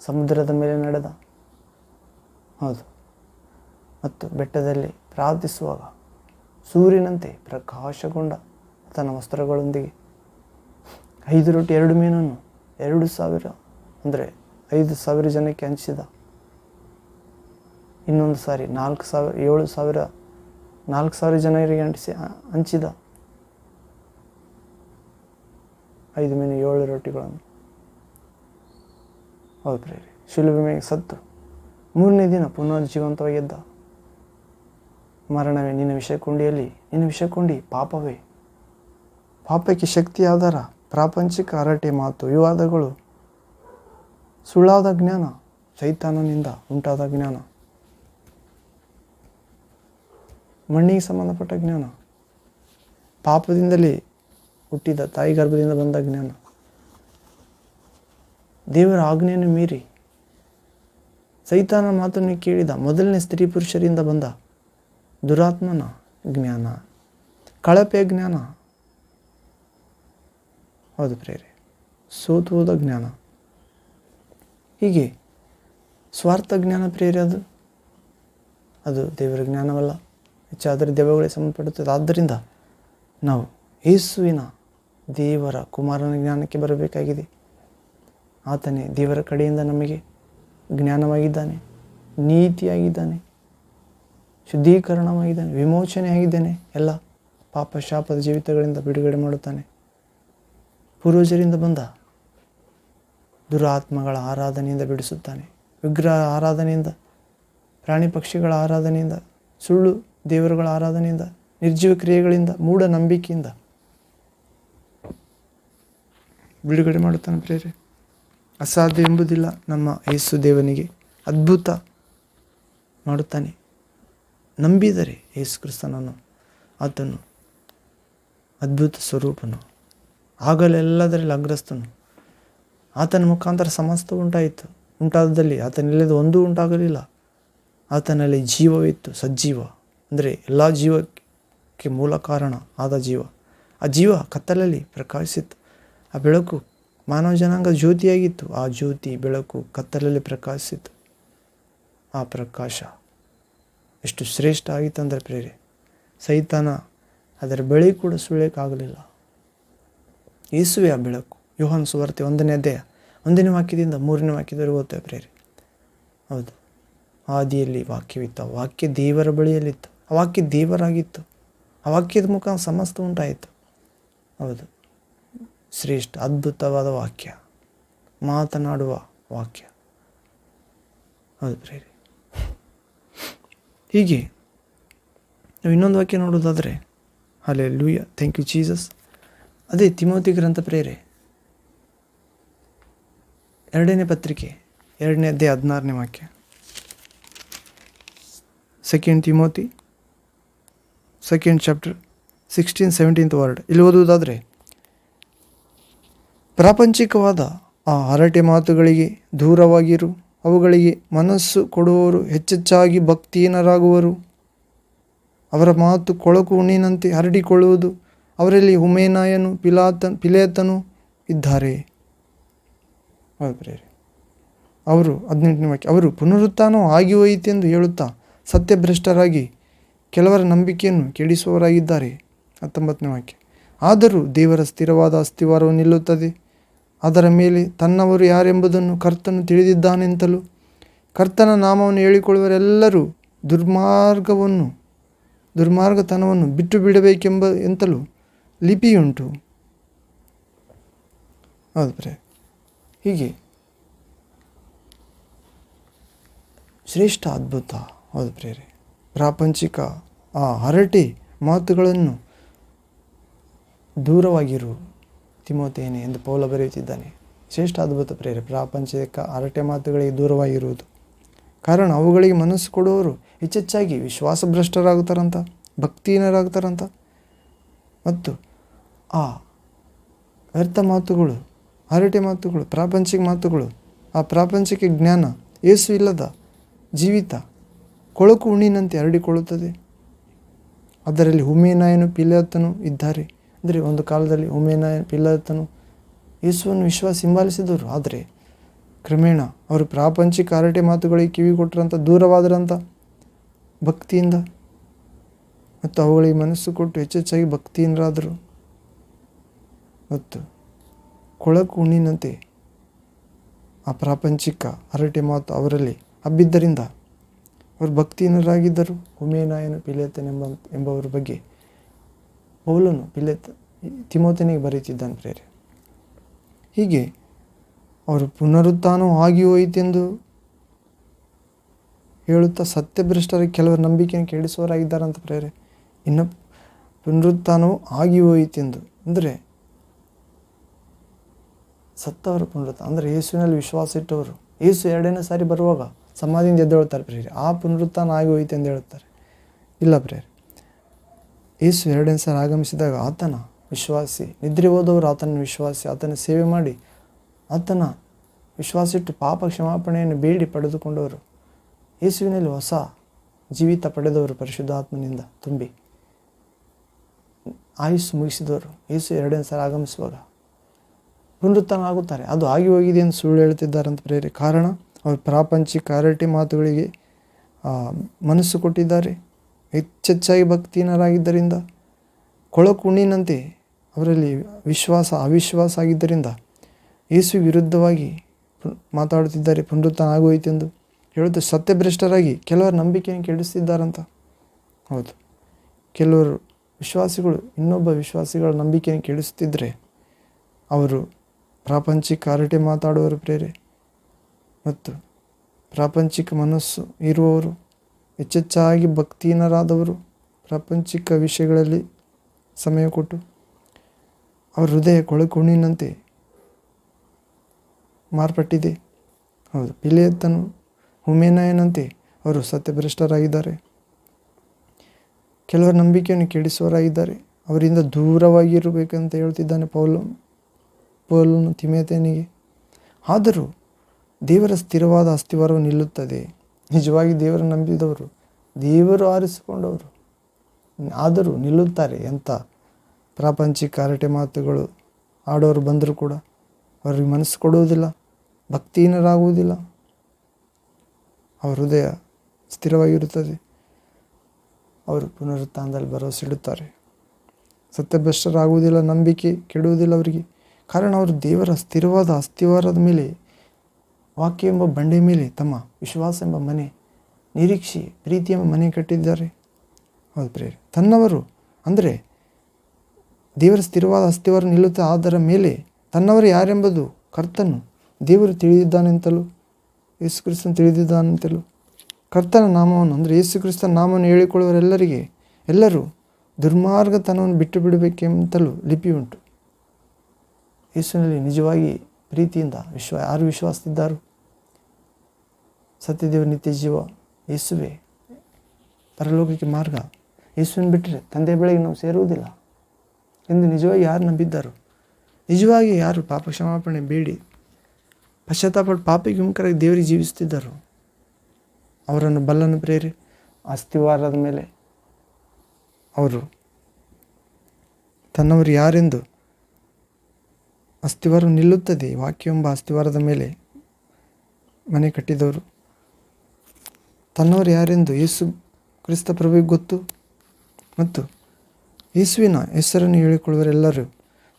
ಸಮುದ್ರದ ಮೇಲೆ ನಡೆದ, ಹೌದು, ಮತ್ತು ಬೆಟ್ಟದಲ್ಲಿ ಪ್ರಾರ್ಥಿಸುವಾಗ ಸೂರ್ಯನಂತೆ ಪ್ರಕಾಶಗೊಂಡ ತನ್ನ ವಸ್ತ್ರಗಳೊಂದಿಗೆ 5 ರೊಟ್ಟಿ 2 ಮೀನನ್ನು 2,000 ಅಂದರೆ 5,000 ಜನಕ್ಕೆ ಹಂಚಿದ. ಇನ್ನೊಂದು ಸಾರಿ 4,000 ಜನರಿಗೆ ಹಂಚಿದ 5 ಮೀನು 7 ರೊಟ್ಟಿಗಳನ್ನು. ಹೌದು ಪ್ರೇರೆ. ಶಿಲುಬೆ ಮೇಲೆ ಸತ್ತು 3ನೇ ದಿನ ಪುನರ್ಜೀವಂತವಾಗಿ ಎದ್ದ. ಮರಣವೇ ನಿನ್ನ ವಿಷಕೊಂಡಿ, ಪಾಪವೇ, ಪಾಪಕ್ಕೆ ಶಕ್ತಿ ಆಧಾರ, ಪ್ರಾಪಂಚಿಕ ಹರಟೆ ಮಾತು, ವಿವಾದಗಳು, ಸುಳ್ಳಾದ ಜ್ಞಾನ, ಸೈತಾನನಿಂದ ಉಂಟಾದ ಜ್ಞಾನ, ಮಣ್ಣಿಗೆ ಸಂಬಂಧಪಟ್ಟ ಜ್ಞಾನ, ಪಾಪದಿಂದಲೇ ಹುಟ್ಟಿದ ತಾಯಿ ಗರ್ಭದಿಂದ ಬಂದ ಜ್ಞಾನ, ದೇವರ ಆಜ್ಞೆಯನ್ನು ಮೀರಿ ಸೈತಾನ ಮಾತನ್ನು ಕೇಳಿದ ಮೊದಲನೇ ಸ್ತ್ರೀ ಪುರುಷರಿಂದ ಬಂದ ದುರಾತ್ಮನ ಜ್ಞಾನ, ಕಳಪೆಯ ಜ್ಞಾನ, ಹೌದು ಪ್ರೇರೆ, ಸೋತು ಹೋದ ಜ್ಞಾನ, ಹೀಗೆ ಸ್ವಾರ್ಥ ಜ್ಞಾನ ಪ್ರೇರೆ. ಅದು ದೇವರ ಜ್ಞಾನವಲ್ಲ, ಹೆಚ್ಚಾದರೆ ದೆವ್ವಗಳಿಗೆ ಸಂಬಂಧಪಡುತ್ತದೆ. ಆದ್ದರಿಂದ ನಾವು ಯೇಸುವಿನ ದೇವರ ಕುಮಾರನ ಜ್ಞಾನಕ್ಕೆ ಬರಬೇಕಾಗಿದೆ. ಆತನೇ ದೇವರ ಕಡೆಯಿಂದ ನಮಗೆ ಜ್ಞಾನವಾಗಿದ್ದಾನೆ, ನೀತಿಯಾಗಿದ್ದಾನೆ, ಶುದ್ಧೀಕರಣವಾಗಿದ್ದಾನೆ, ವಿಮೋಚನೆಯಾಗಿದ್ದಾನೆ. ಎಲ್ಲ ಪಾಪ ಶಾಪದ ಜೀವಿತಗಳಿಂದ ಬಿಡುಗಡೆ ಮಾಡುತ್ತಾನೆ. ಪೂರ್ವಜರಿಂದ ಬಂದ ದುರಾತ್ಮಗಳ ಆರಾಧನೆಯಿಂದ ಬಿಡಿಸುತ್ತಾನೆ. ವಿಗ್ರಹ ಆರಾಧನೆಯಿಂದ, ಪ್ರಾಣಿ ಪಕ್ಷಿಗಳ ಆರಾಧನೆಯಿಂದ, ಸುಳ್ಳು ದೇವರುಗಳ ಆರಾಧನೆಯಿಂದ, ನಿರ್ಜೀವ ಕ್ರಿಯೆಗಳಿಂದ, ಮೂಢನಂಬಿಕೆಯಿಂದ ಬಿಡುಗಡೆ ಮಾಡುತ್ತಾನೆ ಪ್ರೇರೆ. ಅಸಾಧ್ಯ ಎಂಬುದಿಲ್ಲ ನಮ್ಮ ಯೇಸು ದೇವನಿಗೆ. ಅದ್ಭುತ ಮಾಡುತ್ತಾನೆ. ನಂಬಿದರೆ ಯೇಸು ಕ್ರಿಸ್ತನನ್ನು, ಆತನು ಅದ್ಭುತ ಸ್ವರೂಪನು, ಆಗಲೆಲ್ಲದರಲ್ಲಿ ಅಗ್ರಸ್ತನು. ಆತನ ಮುಖಾಂತರ ಸಮಸ್ತ ಉಂಟಾಯಿತು. ಉಂಟಾದಲ್ಲಿ ಆತನಿಲ್ಲದ ಒಂದೂ ಉಂಟಾಗಲಿಲ್ಲ. ಆತನಲ್ಲಿ ಜೀವವಿತ್ತು, ಸಜ್ಜೀವ ಅಂದರೆ ಎಲ್ಲ ಜೀವಕ್ಕೆ ಮೂಲ ಕಾರಣ ಆದ ಜೀವ. ಆ ಜೀವ ಕತ್ತಲಲ್ಲಿ ಪ್ರಕಾಶಿಸಿತು. ಆ ಬೆಳಕು ಮಾನವ ಜನಾಂಗ ಜ್ಯೋತಿಯಾಗಿತ್ತು. ಆ ಜ್ಯೋತಿ ಬೆಳಕು ಕತ್ತಲಲ್ಲಿ ಪ್ರಕಾಶಿಸಿತು. ಆ ಪ್ರಕಾಶ ಎಷ್ಟು ಶ್ರೇಷ್ಠ ಆಗಿತ್ತಂದರೆ ಪ್ರೇರೆ, ಸೈತಾನ ಅದರ ಬೆಳೆ ಕೂಡ ಸುಳಿಯಕ್ಕಾಗಲಿಲ್ಲ. ಯೇಸುವೆ ಆ ಬೆಳಕು. ಯೋಹಾನ ಸುವಾರ್ತೆ 1ನೇ ಅಧ್ಯಾಯ 1ನೇ ವಾಕ್ಯದಿಂದ 3ನೇ ವಾಕ್ಯದವರೆಗೆ ಓದ್ತೇವೆ ಪ್ರೇರೆ. ಹೌದು, ಆದಿಯಲ್ಲಿ ವಾಕ್ಯವಿತ್ತು, ಆ ವಾಕ್ಯ ದೇವರ ಬಳಿಯಲ್ಲಿತ್ತು, ಆ ವಾಕ್ಯ ದೇವರಾಗಿತ್ತು, ಆ ವಾಕ್ಯದ ಮುಖಾಂತರ ಸಮಸ್ತ ಉಂಟಾಯಿತು. ಹೌದು, ಶ್ರೇಷ್ಠ ಅದ್ಭುತವಾದ ವಾಕ್ಯ, ಮಾತನಾಡುವ ವಾಕ್ಯ. ಹೌದು ಪ್ರೇರೆ. ಹೀಗೆ ನಾವು ಇನ್ನೊಂದು ವಾಕ್ಯ ನೋಡೋದಾದರೆ, ಹಲ್ಲೆಲೂಯಾ, ಥ್ಯಾಂಕ್ ಯು ಜೀಸಸ್. ಅದೇ ತಿಮೋತಿ ಗ್ರಂಥ ಪ್ರೇರೆ 2ನೇ ಪತ್ರಿಕೆ 2ನೇ ಅಧ್ಯಾಯ 16ನೇ ವಾಕ್ಯ. 2 ತಿಮೋತಿ 2nd ಚಾಪ್ಟರ್ 16-17 ವರ್ಡ್. ಇಲ್ಲಿ ಓದುವುದಾದರೆ, ಪ್ರಾಪಂಚಿಕವಾದ ಆ ಹರಟೆ ಮಾತುಗಳಿಗೆ ದೂರವಾಗಿರು, ಅವುಗಳಿಗೆ ಮನಸ್ಸು ಕೊಡುವವರು ಹೆಚ್ಚೆಚ್ಚಾಗಿ ಭಕ್ತಿಹೀನರಾಗುವರು. ಅವರ ಮಾತು ಕೊಳಕು ಹುಣ್ಣಿನಂತೆ ಹರಡಿಕೊಳ್ಳುವುದು. ಅವರಲ್ಲಿ ಹುಮೇನಾಯನು, ಪಿಲೇತನು ಇದ್ದಾರೆ. ಅವರು 18ನೇ ವಾಕ್ಯ, ಅವರು ಪುನರುತ್ಥಾನವು ಆಗಿ ಹೋಯಿತೆಂದು ಹೇಳುತ್ತಾ ಸತ್ಯಭ್ರಷ್ಟರಾಗಿ ಕೆಲವರ ನಂಬಿಕೆಯನ್ನು ಕೆಡಿಸುವವರಾಗಿದ್ದಾರೆ. 19ನೇ ವಾಕ್ಯ, ಆದರೂ ದೇವರ ಸ್ಥಿರವಾದ ಅಸ್ತಿವಾರವು ನಿಲ್ಲುತ್ತದೆ, ಅದರ ಮೇಲೆ ತನ್ನವರು ಯಾರೆಂಬುದನ್ನು ಕರ್ತನು ತಿಳಿದಿದ್ದಾನೆಂತಲೂ ಕರ್ತನ ನಾಮವನ್ನು ಹೇಳಿಕೊಳ್ಳುವರೆಲ್ಲರೂ ದುರ್ಮಾರ್ಗತನವನ್ನು ಬಿಟ್ಟು ಬಿಡಬೇಕೆಂಬ ಎಂತಲೂ ಲಿಪಿಯುಂಟು. ಹೌದು, ಹೀಗೆ ಶ್ರೇಷ್ಠ ಅದ್ಭುತ. ಹೌದು ಪ್ರೇರೆ, ಪ್ರಾಪಂಚಿಕ ಆ ಹರಟೆ ಮಾತುಗಳನ್ನು ದೂರವಾಗಿರು ತಿಮೋಥೆಯನೇ ಎಂದು ಪೌಲ ಬರೆಯುತ್ತಿದ್ದಾನೆ. ಶ್ರೇಷ್ಠ ಅದ್ಭುತ ಪ್ರೇರೆ, ಪ್ರಾಪಂಚಿಕ ಹರಟೆ ಮಾತುಗಳಿಗೆ ದೂರವಾಗಿರುವುದು. ಕಾರಣ ಅವುಗಳಿಗೆ ಮನಸ್ಸು ಕೊಡುವವರು ಹೆಚ್ಚೆಚ್ಚಾಗಿ ವಿಶ್ವಾಸಭ್ರಷ್ಟರಾಗ್ತಾರಂತ, ಭಕ್ತಿಹೀನರಾಗ್ತಾರಂತ. ಮತ್ತು ಆ ವ್ಯರ್ಥ ಮಾತುಗಳು, ಹರಟೆ ಮಾತುಗಳು, ಪ್ರಾಪಂಚಿಕ ಮಾತುಗಳು, ಆ ಪ್ರಾಪಂಚಿಕ ಜ್ಞಾನ ಯೇಸು ಇಲ್ಲದ ಜೀವಿತ ಕೊಳಕು ಹುಣ್ಣಿನಂತೆ ಹರಡಿಕೊಳ್ಳುತ್ತದೆ. ಅದರಲ್ಲಿ ಹುಮೇನಾಯನು ಪಿಲಾತನು ಇದ್ದಾರೆ. ಅಂದರೆ ಒಂದು ಕಾಲದಲ್ಲಿ ಹುಮೇನಾಯ ಪಿಲಾತನು ಯೇಸುವನ್ನು ಹಿಂಬಾಲಿಸಿದವರು. ಆದರೆ ಕ್ರಮೇಣ ಅವರು ಪ್ರಾಪಂಚಿಕ ಹರಟೆ ಮಾತುಗಳಿಗೆ ಕಿವಿ ಕೊಟ್ಟರಂಥ, ದೂರವಾದರಂಥ ಭಕ್ತಿಯಿಂದ ಮತ್ತು ಅವುಗಳಿಗೆ ಮನಸ್ಸು ಕೊಟ್ಟು ಹೆಚ್ಚೆಚ್ಚಾಗಿ ಭಕ್ತಿಹೀನರಾದರು. ಮತ್ತು ಕೊಳಕು ಹುಣ್ಣಿನಂತೆ ಆ ಪ್ರಾಪಂಚಿಕ ಹರಟೆ ಮಾತು ಅವರಲ್ಲಿ ಹಬ್ಬಿದ್ದರಿಂದ ಅವರು ಭಕ್ತಿಹೀನರಾಗಿದ್ದರು. ಹುಮೇನಾಯನು ಎಂಬವರ ಬಗ್ಗೆ ಪೌಲನು ತಿಮೋಥನಿಗೆ ಬರೆಯುತ್ತಿದ್ದಾನೆ ಪ್ರೇರೆ. ಹೀಗೆ ಅವರು ಪುನರುತ್ಥಾನವು ಆಗಿ ಹೋಯಿತೆಂದು ಹೇಳುತ್ತಾ ಸತ್ಯಭ್ರಷ್ಟರ ಕೆಲವರು ನಂಬಿಕೆಯನ್ನು ಕೆಡಿಸುವವರಾಗಿದ್ದಾರಂತ ಪ್ರೇರೆ. ಇನ್ನು ಪುನರುತ್ಥಾನವು ಆಗಿ ಹೋಯಿತೆಂದು ಅಂದರೆ ಸತ್ತವರ ಪುನರುತ್ಥಾನ, ಅಂದರೆ ಯೇಸುವಿನಲ್ಲಿ ವಿಶ್ವಾಸ ಇಟ್ಟವರು ಯೇಸು 2ನೇ ಸಾರಿ ಬರುವಾಗ ಸಮಾಧಿಯಿಂದ ಎದ್ದೇಳುತ್ತಾರೆ ಪ್ರೇರೆ. ಆ ಪುನರುತ್ಥಾನ ಆಗಿ ಹೋಯಿತು ಎಂದು ಹೇಳುತ್ತಾರೆ. ಇಲ್ಲ ಪ್ರೇರೆ, ಯೇಸು 2ನೇ ಸಾರಿ ಆಗಮಿಸಿದಾಗ ಆತನ ವಿಶ್ವಾಸಿ, ನಿದ್ರೆ ಹೋದವರು ಆತನ ವಿಶ್ವಾಸಿ, ಆತನ ಸೇವೆ ಮಾಡಿ ಆತನ ವಿಶ್ವಾಸಿಟ್ಟು ಪಾಪ ಕ್ಷಮಾಪಣೆಯನ್ನು ಬೇಡಿ ಪಡೆದುಕೊಂಡವರು, ಯೇಸುವಿನಲ್ಲಿ ಹೊಸ ಜೀವಿತ ಪಡೆದವರು, ಪರಿಶುದ್ಧಾತ್ಮನಿಂದ ತುಂಬಿ ಆಯುಸ್ಸು ಮುಗಿಸಿದವರು ಯೇಸು 2ನೇ ಸಾರಿ ಆಗಮಿಸುವಾಗ ಪುನರುತ್ಥಾನ ಆಗುತ್ತಾರೆ. ಅದು ಆಗಿ ಹೋಗಿದೆ ಎಂದು ಸುಳ್ಳು ಹೇಳ್ತಿದ್ದಾರಂತ ಪ್ರೇರೆ. ಕಾರಣ ಅವರು ಪ್ರಾಪಂಚಿಕ ಹರಟೆ ಮಾತುಗಳಿಗೆ ಮನಸ್ಸು ಕೊಟ್ಟಿದ್ದಾರೆ. ಹೆಚ್ಚೆಚ್ಚಾಗಿ ಭಕ್ತಿಹೀನರಾಗಿದ್ದರಿಂದ, ಕೊಳಕು ಹುಣ್ಣಿನಂತೆ ಅವರಲ್ಲಿ ಅವಿಶ್ವಾಸ ಆಗಿದ್ದರಿಂದ ಯೇಸು ವಿರುದ್ಧವಾಗಿ ಮಾತಾಡುತ್ತಿದ್ದಾರೆ. ಪುನರುತ್ಥಾನ ಆಗೋಯಿತೆಂದು ಹೇಳುತ್ತಾ ಸತ್ಯಭ್ರಷ್ಟರಾಗಿ ಕೆಲವರು ನಂಬಿಕೆಯನ್ನು ಕೆಡಿಸ್ತಿದ್ದಾರಂತ. ಹೌದು, ಕೆಲವರು ವಿಶ್ವಾಸಿಗಳು ಇನ್ನೊಬ್ಬ ವಿಶ್ವಾಸಿಗಳ ನಂಬಿಕೆಯನ್ನು ಕೆಡಿಸುತ್ತಿದ್ದರೆ ಅವರು ಪ್ರಾಪಂಚಿಕ ಹರಟೆ ಮಾತಾಡುವವರು ಪ್ರೇರೆ ಮತ್ತು ಪ್ರಾಪಂಚಿಕ ಮನಸ್ಸು ಇರುವವರು, ಹೆಚ್ಚೆಚ್ಚಾಗಿ ಭಕ್ತಿಹೀನರಾದವರು, ಪ್ರಾಪಂಚಿಕ ವಿಷಯಗಳಲ್ಲಿ ಸಮಯ ಕೊಟ್ಟು ಅವರ ಹೃದಯ ಕೊಳಕು ಹುಣ್ಣಿನಂತೆ ಮಾರ್ಪಟ್ಟಿದೆ. ಹೌದು, ಪಿಲಾತನು ಹುಮೇನಾಯನಂತೆ ಅವರು ಸತ್ಯಭ್ರಷ್ಟರಾಗಿದ್ದಾರೆ. ಕೆಲವರ ನಂಬಿಕೆಯನ್ನು ಕೆಡಿಸುವವರಾಗಿದ್ದಾರೆ. ಅವರಿಂದ ದೂರವಾಗಿರಬೇಕಂತ ಹೇಳ್ತಿದ್ದಾನೆ ಪೌಲನು ತಿಮೋಥನಿಗೆ. ಆದರೂ ದೇವರ ಸ್ಥಿರವಾದ ಅಸ್ತಿವಾರವು ನಿಲ್ಲುತ್ತದೆ. ನಿಜವಾಗಿ ದೇವರ ನಂಬಿದವರು, ದೇವರು ಆರಿಸಿಕೊಂಡವರು ಆದರೂ ನಿಲ್ಲುತ್ತಾರೆ. ಎಂಥ ಪ್ರಾಪಂಚಿಕ ಹರಟೆ ಮಾತುಗಳು ಆಡೋರು ಬಂದರೂ ಕೂಡ ಅವ್ರಿಗೆ ಮನಸ್ಸು ಕೊಡುವುದಿಲ್ಲ, ಭಕ್ತಿಹೀನರಾಗುವುದಿಲ್ಲ. ಅವರ ಹೃದಯ ಸ್ಥಿರವಾಗಿರುತ್ತದೆ. ಅವರು ಪುನರುತ್ಥಾನದಲ್ಲಿ ಭರವಸೆ ಇಡುತ್ತಾರೆ. ಸತ್ಯಭ್ರಷ್ಟರಾಗುವುದಿಲ್ಲ, ನಂಬಿಕೆ ಕೆಡುವುದಿಲ್ಲ ಅವರಿಗೆ. ಕಾರಣ ಅವರು ದೇವರ ಸ್ಥಿರವಾದ ಅಸ್ತಿವಾರದ ಮೇಲೆ, ವಾಕ್ಯ ಎಂಬ ಬಂಡೆ ಮೇಲೆ ತಮ್ಮ ವಿಶ್ವಾಸ ಎಂಬ ಮನೆ, ನಿರೀಕ್ಷೆ, ಪ್ರೀತಿ ಎಂಬ ಮನೆ ಕಟ್ಟಿದ್ದಾರೆ. ಹೌದು ಪ್ರೇರೆ, ತನ್ನವರು ಅಂದರೆ ದೇವರ ಸ್ಥಿರವಾದ ಅಸ್ತಿವಾರ ನಿಲ್ಲುತ್ತೆ. ಅದರ ಮೇಲೆ ತನ್ನವರು ಯಾರೆಂಬುದು ಕರ್ತನು ದೇವರು ತಿಳಿದಿದ್ದಾನೆಂತಲೂ ಯೇಸು ಕ್ರಿಸ್ತನು ತಿಳಿದಿದ್ದಾನೆಂತಲೂ ಕರ್ತನ ನಾಮವನ್ನು ಅಂದರೆ ಯೇಸು ಕ್ರಿಸ್ತನ ನಾಮವನ್ನು ಹೇಳಿಕೊಳ್ಳುವವರೆಲ್ಲರಿಗೆ ಎಲ್ಲರೂ ದುರ್ಮಾರ್ಗತನವನ್ನು ಬಿಟ್ಟು ಬಿಡಬೇಕೆಂತಲೂ ಲಿಪಿ ಉಂಟು. ಯೇಸುವಿನಲ್ಲಿ ನಿಜವಾಗಿ ಪ್ರೀತಿಯಿಂದ ಯಾರು ವಿಶ್ವಾಸದಿದ್ದಾರೋ ಸತ್ಯದೇವ ನಿತ್ಯ ಜೀವ ಯೇಸುವೆ ಪರಲೋಕಕ್ಕೆ ಮಾರ್ಗ, ಯೇಸುವಿನ ಬಿಟ್ಟರೆ ತಂದೆ ಬಳಿಗೆ ನಾವು ಸೇರುವುದಿಲ್ಲ ಎಂದು ನಿಜವಾಗಿ ಯಾರು ನಂಬಿದ್ದಾರೋ, ನಿಜವಾಗಿ ಯಾರು ಪಾಪ ಕ್ಷಮಾಪಣೆ ಬೇಡಿ ಪಶ್ಚಾತ್ತಾಪಟ್ಟು ಪಾಪಿಗೆ ವಿಮುಖರಾಗಿ ದೇವರಿಗೆ ಜೀವಿಸುತ್ತಿದ್ದಾರೋ ಅವರನ್ನು ಬಲ್ಲನು ಪ್ರೇರೆ. ಅಸ್ತಿವಾರದ ಮೇಲೆ ಅವರು ತನ್ನವರು ಯಾರೆಂದು ಅಸ್ತಿವಾರ ನಿಲ್ಲುತ್ತದೆ. ವಾಕ್ಯ ಎಂಬ ಅಸ್ತಿವಾರದ ಮೇಲೆ ಮನೆ ಕಟ್ಟಿದವರು ತನ್ನವರು ಯಾರೆಂದು ಯೇಸು ಕ್ರಿಸ್ತ ಪ್ರಭುವಿಗೆ ಗೊತ್ತು. ಮತ್ತು ಯೇಸುವಿನ ಹೆಸರನ್ನು ಹೇಳಿಕೊಳ್ಳುವರೆಲ್ಲರೂ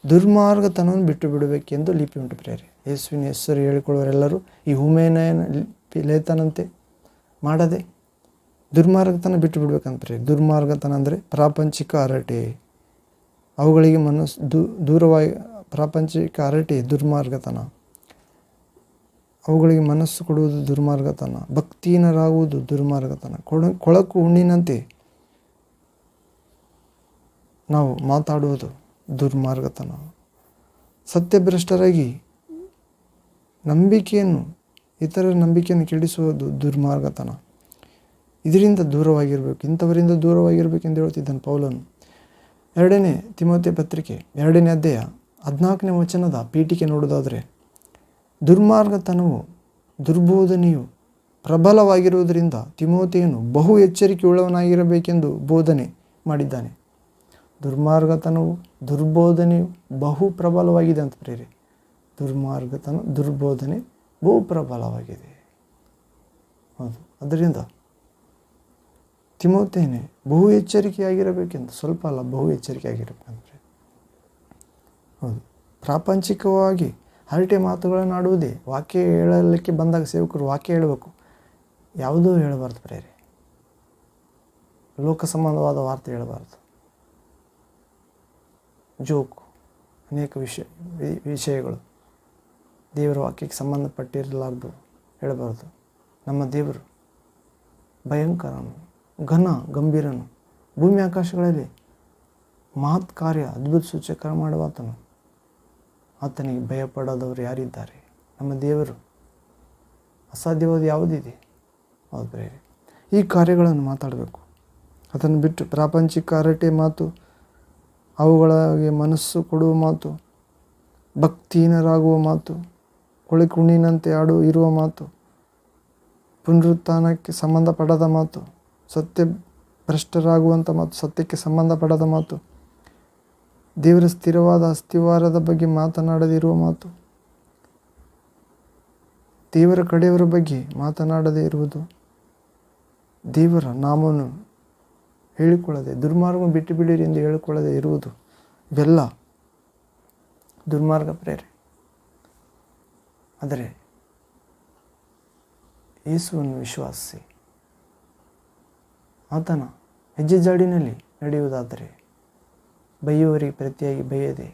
ದುರ್ಮಾರ್ಗತನವನ್ನು ಬಿಟ್ಟು ಬಿಡಬೇಕೆಂದು ಲಿಪಿ ಉಂಟು ಪ್ರೇರೆ. ಯೇಸುವಿನ ಹೆಸರು ಹೇಳಿಕೊಳ್ಳುವರೆಲ್ಲರೂ ಈ ಹುಮೇನಾಯನ ಪಿಲಾತನಂತೆ ಮಾಡದೆ ದುರ್ಮಾರ್ಗತನ ಬಿಟ್ಟು ಬಿಡಬೇಕಂತ ಪ್ರೇರೆ. ದುರ್ಮಾರ್ಗತನ ಅಂದರೆ ಪ್ರಾಪಂಚಿಕ ಹರಟೆ, ಅವುಗಳಿಗೆ ಮನಸ್ಸು ದೂರವಾಗಿ, ಪ್ರಾಪಂಚಿಕ ಹರಟೆ ದುರ್ಮಾರ್ಗತನ, ಅವುಗಳಿಗೆ ಮನಸ್ಸು ಕೊಡುವುದು ದುರ್ಮಾರ್ಗತನ, ಭಕ್ತಿಹೀನರಾಗುವುದು ದುರ್ಮಾರ್ಗತನ, ಕೊಳಕು ಹುಣ್ಣಿನಂತೆ ನಾವು ಮಾತಾಡುವುದು ದುರ್ಮಾರ್ಗತನ, ಸತ್ಯಭ್ರಷ್ಟರಾಗಿ ಇತರರ ನಂಬಿಕೆಯನ್ನು ಕೆಡಿಸುವುದು ದುರ್ಮಾರ್ಗತನ. ಇದರಿಂದ ದೂರವಾಗಿರಬೇಕು, ಇಂಥವರಿಂದ ದೂರವಾಗಿರಬೇಕೆಂದು ಹೇಳ್ತಿದ್ದಾನೆ ಪೌಲನು. 2ನೇ ತಿಮೋಥೆ ಪತ್ರಿಕೆ 2ನೇ ಅಧ್ಯಾಯ 14ನೇ ವಚನದ ಪೀಠಿಕೆ ನೋಡೋದಾದರೆ ದುರ್ಮಾರ್ಗತನವು, ದುರ್ಬೋಧನೆಯು ಪ್ರಬಲವಾಗಿರುವುದರಿಂದ ತಿಮೋಥೆಯನು ಬಹು ಎಚ್ಚರಿಕೆಯುಳ್ಳವನಾಗಿರಬೇಕೆಂದು ಬೋಧನೆ ಮಾಡಿದ್ದಾನೆ. ದುರ್ಬೋಧನೆಯು ಬಹು ಪ್ರಬಲವಾಗಿದೆ ಅಂತ ಪ್ರೇರೆ. ದುರ್ಬೋಧನೆ ಬಹು ಪ್ರಬಲವಾಗಿದೆ. ಹೌದು, ಅದರಿಂದ ತಿಮೋಥೆಯನೇ ಬಹು ಎಚ್ಚರಿಕೆಯಾಗಿರಬೇಕೆಂದು, ಸ್ವಲ್ಪ ಅಲ್ಲ, ಬಹು ಎಚ್ಚರಿಕೆಯಾಗಿರಬೇಕಂದ್ರೆ. ಹೌದು, ಪ್ರಾಪಂಚಿಕವಾಗಿ ಹರಟೆ ಮಾತುಗಳನ್ನು ಆಡುವುದೇ. ವಾಕ್ಯ ಹೇಳಲಿಕ್ಕೆ ಬಂದಾಗ ಸೇವಕರು ವಾಕ್ಯ ಹೇಳಬೇಕು, ಯಾವುದೂ ಹೇಳಬಾರ್ದು ಪ್ರೇರೆ. ಲೋಕ ಸಂಬಂಧವಾದ ವಾರ್ತೆ ಹೇಳಬಾರ್ದು. ಜೋಕು, ಅನೇಕ ವಿಷಯಗಳು ದೇವರ ವಾಕ್ಯಕ್ಕೆ ಸಂಬಂಧಪಟ್ಟಿರಲಾರ್ದು ಹೇಳಬಾರ್ದು. ನಮ್ಮ ದೇವರು ಭಯಂಕರನು, ಘನ ಗಂಭೀರನು, ಭೂಮಿ ಆಕಾಶಗಳಲ್ಲಿ ಮಹತ್ ಕಾರ್ಯ ಅದ್ಭುತ ಸೂಚಕ ಮಾಡುವಾತನು. ಆತನಿಗೆ ಭಯಪಡದವರು ಯಾರಿದ್ದಾರೆ? ನಮ್ಮ ದೇವರು ಅಸಾಧ್ಯವಾದ ಯಾವುದಿದೆ? ಹೌದು ಪ್ರೇರೆ, ಈ ಕಾರ್ಯಗಳನ್ನು ಮಾತಾಡಬೇಕು. ಅದನ್ನು ಬಿಟ್ಟು ಪ್ರಾಪಂಚಿಕ ಹರಟೆ ಮಾತು, ಅವುಗಳಿಗೆ ಮನಸ್ಸು ಕೊಡುವ ಮಾತು, ಭಕ್ತಿಹೀನರಾಗುವ ಮಾತು, ಕುಣಿನಂತೆ ಇರುವ ಮಾತು, ಪುನರುತ್ಥಾನಕ್ಕೆ ಸಂಬಂಧಪಡದ ಮಾತು, ಸತ್ಯ ಭ್ರಷ್ಟರಾಗುವಂಥ ಮಾತು, ಸತ್ಯಕ್ಕೆ ಸಂಬಂಧಪಡದ ಮಾತು, ದೇವರ ಸ್ಥಿರವಾದ ಅಸ್ತಿವಾರದ ಬಗ್ಗೆ ಮಾತನಾಡದಿರುವ ಮಾತು, ದೇವರ ಕಡೆಯವರ ಬಗ್ಗೆ ಮಾತನಾಡದೇ ಇರುವುದು, ದೇವರ ನಾಮವನ್ನು ಹೇಳಿಕೊಳ್ಳದೆ, ದುರ್ಮಾರ್ಗ ಬಿಟ್ಟು ಬಿಡಿರಿ ಎಂದು ಹೇಳಿಕೊಳ್ಳದೆ ಇರುವುದು, ಇವೆಲ್ಲ ದುರ್ಮಾರ್ಗ ಪ್ರೇರೆ. ಆದರೆ ಯೇಸುವನ್ನು ವಿಶ್ವಾಸಿಸಿ ಆತನ ಹೆಜ್ಜೆ ಜಾಡಿನಲ್ಲಿ ನಡೆಯುವುದಾದರೆ, ಬೈಯುವವರಿಗೆ ಪ್ರತಿಯಾಗಿ ಬೈಯದೆ,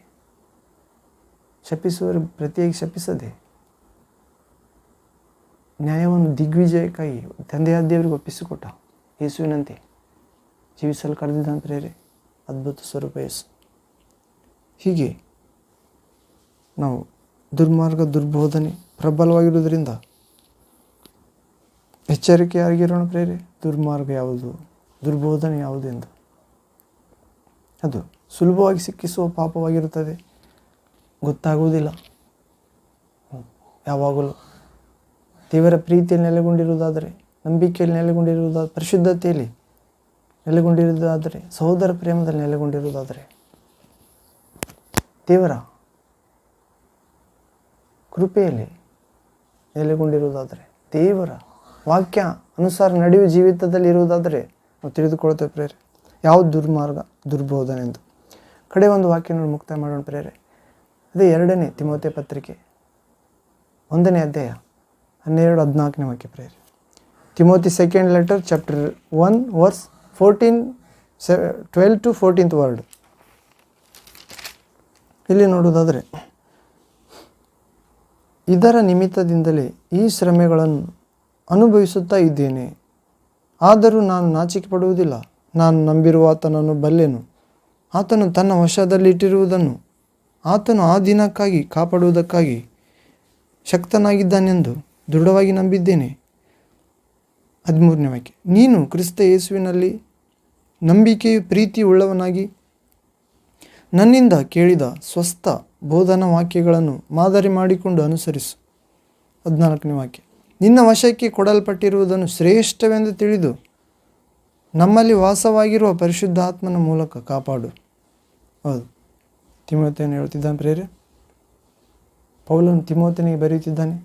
ಶಪಿಸುವವರಿಗೆ ಪ್ರತಿಯಾಗಿ ಶಪಿಸದೆ, ನ್ಯಾಯವನ್ನು ದಿಗ್ವಿಜಯಕ್ಕಾಗಿ ತಂದೆಯಾದ ದೇವರಿಗೆ ಒಪ್ಪಿಸಿಕೊಟ್ಟ ಯೇಸುವಿನಂತೆ ಜೀವಿಸಲು ಕರೆದಿದ್ದಾನೆ ಪ್ರೇರೆ. ಅದ್ಭುತ ಸ್ವರೂಪ ಯೇಸು. ಹೀಗೆ ನಾವು ದುರ್ಬೋಧನೆ ಪ್ರಬಲವಾಗಿರುವುದರಿಂದ ಎಚ್ಚರಿಕೆಯಾಗಿರೋಣ ಪ್ರೇರೆ. ದುರ್ಮಾರ್ಗ ಯಾವುದು, ದುರ್ಬೋಧನೆ ಯಾವುದು ಎಂದು. ಅದು ಸುಲಭವಾಗಿ ಸಿಕ್ಕಿಸುವ ಪಾಪವಾಗಿರುತ್ತದೆ, ಗೊತ್ತಾಗುವುದಿಲ್ಲ. ಯಾವಾಗಲೂ ದೇವರ ಪ್ರೀತಿಯಲ್ಲಿ ನೆಲೆಗೊಂಡಿರುವುದಾದರೆ, ನಂಬಿಕೆಯಲ್ಲಿ ನೆಲೆಗೊಂಡಿರುವುದಾದರೆ, ಪರಿಶುದ್ಧತೆಯಲ್ಲಿ ನೆಲೆಗೊಂಡಿರುವುದಾದರೆ, ಸಹೋದರ ಪ್ರೇಮದಲ್ಲಿ ನೆಲೆಗೊಂಡಿರುವುದಾದರೆ, ದೇವರ ಕೃಪೆಯಲ್ಲಿ ನೆಲೆಗೊಂಡಿರುವುದಾದರೆ, ದೇವರ ವಾಕ್ಯ ಅನುಸಾರ ನಡೆಯುವ ಜೀವಿತದಲ್ಲಿ ಇರುವುದಾದರೆ ನಾವು ತಿಳಿದುಕೊಳ್ತೇವೆ ಪ್ರೇರೆ ಯಾವುದು ದುರ್ಮಾರ್ಗ, ದುರ್ಬೋಧನೆ ಎಂದು. ಕಡೆ ಒಂದು ವಾಕ್ಯವನ್ನು ಮುಕ್ತಾಯ ಮಾಡೋಣ ಪ್ರೇರೆ. ಅದೇ 2ನೇ ತಿಮೋಥೆ ಪತ್ರಿಕೆ 1ನೇ ಅಧ್ಯಾಯ 12-14ನೇ ವಾಕ್ಯ ಪ್ರೇರೆ. Timothy second letter chapter 1 verse 12 to 14th word. ಇಲ್ಲಿ ನೋಡುವುದಾದರೆ, ಇದರ ನಿಮಿತ್ತದಿಂದಲೇ ಈ ಶ್ರಮೆಗಳನ್ನು ಅನುಭವಿಸುತ್ತಾ ಇದ್ದೇನೆ. ಆದರೂ ನಾನು ನಾಚಿಕೆ ಪಡುವುದಿಲ್ಲ. ನಾನು ನಂಬಿರುವ ಆತನನ್ನು ಬಲ್ಲೆನು. ಆತನು ತನ್ನ ವಶದಲ್ಲಿಟ್ಟಿರುವುದನ್ನು ಆತನು ಆ ದಿನಕ್ಕಾಗಿ ಕಾಪಾಡುವುದಕ್ಕಾಗಿ ಶಕ್ತನಾಗಿದ್ದಾನೆಂದು ದೃಢವಾಗಿ ನಂಬಿದ್ದೇನೆ. 13ನೇ ವಾಕ್ಯ. ನೀನು ಕ್ರಿಸ್ತ ಯೇಸುವಿನಲ್ಲಿ ನಂಬಿಕೆಯು ಪ್ರೀತಿ ಉಳ್ಳವನಾಗಿ ನನ್ನಿಂದ ಕೇಳಿದ ಸ್ವಸ್ಥ ಬೋಧನಾ ವಾಕ್ಯಗಳನ್ನು ಮಾದರಿ ಮಾಡಿಕೊಂಡು ಅನುಸರಿಸು. 14ನೇ ವಾಕ್ಯ. ನಿನ್ನ ವಶಕ್ಕೆ ಕೊಡಲ್ಪಟ್ಟಿರುವುದನ್ನು ಶ್ರೇಷ್ಠವೆಂದು ತಿಳಿದು ನಮ್ಮಲ್ಲಿ ವಾಸವಾಗಿರುವ ಪರಿಶುದ್ಧಾತ್ಮನ ಮೂಲಕ ಕಾಪಾಡು. ಹೌದು, ತಿಮೋಥೆಯನ್ನು ಹೇಳ್ತಿದ್ದಾನೆ ಪ್ರೇರೆ. ಪೌಲನು ತಿಮೋಥೆನಿಗೆ ಬರೆಯುತ್ತಿದ್ದಾನೆ,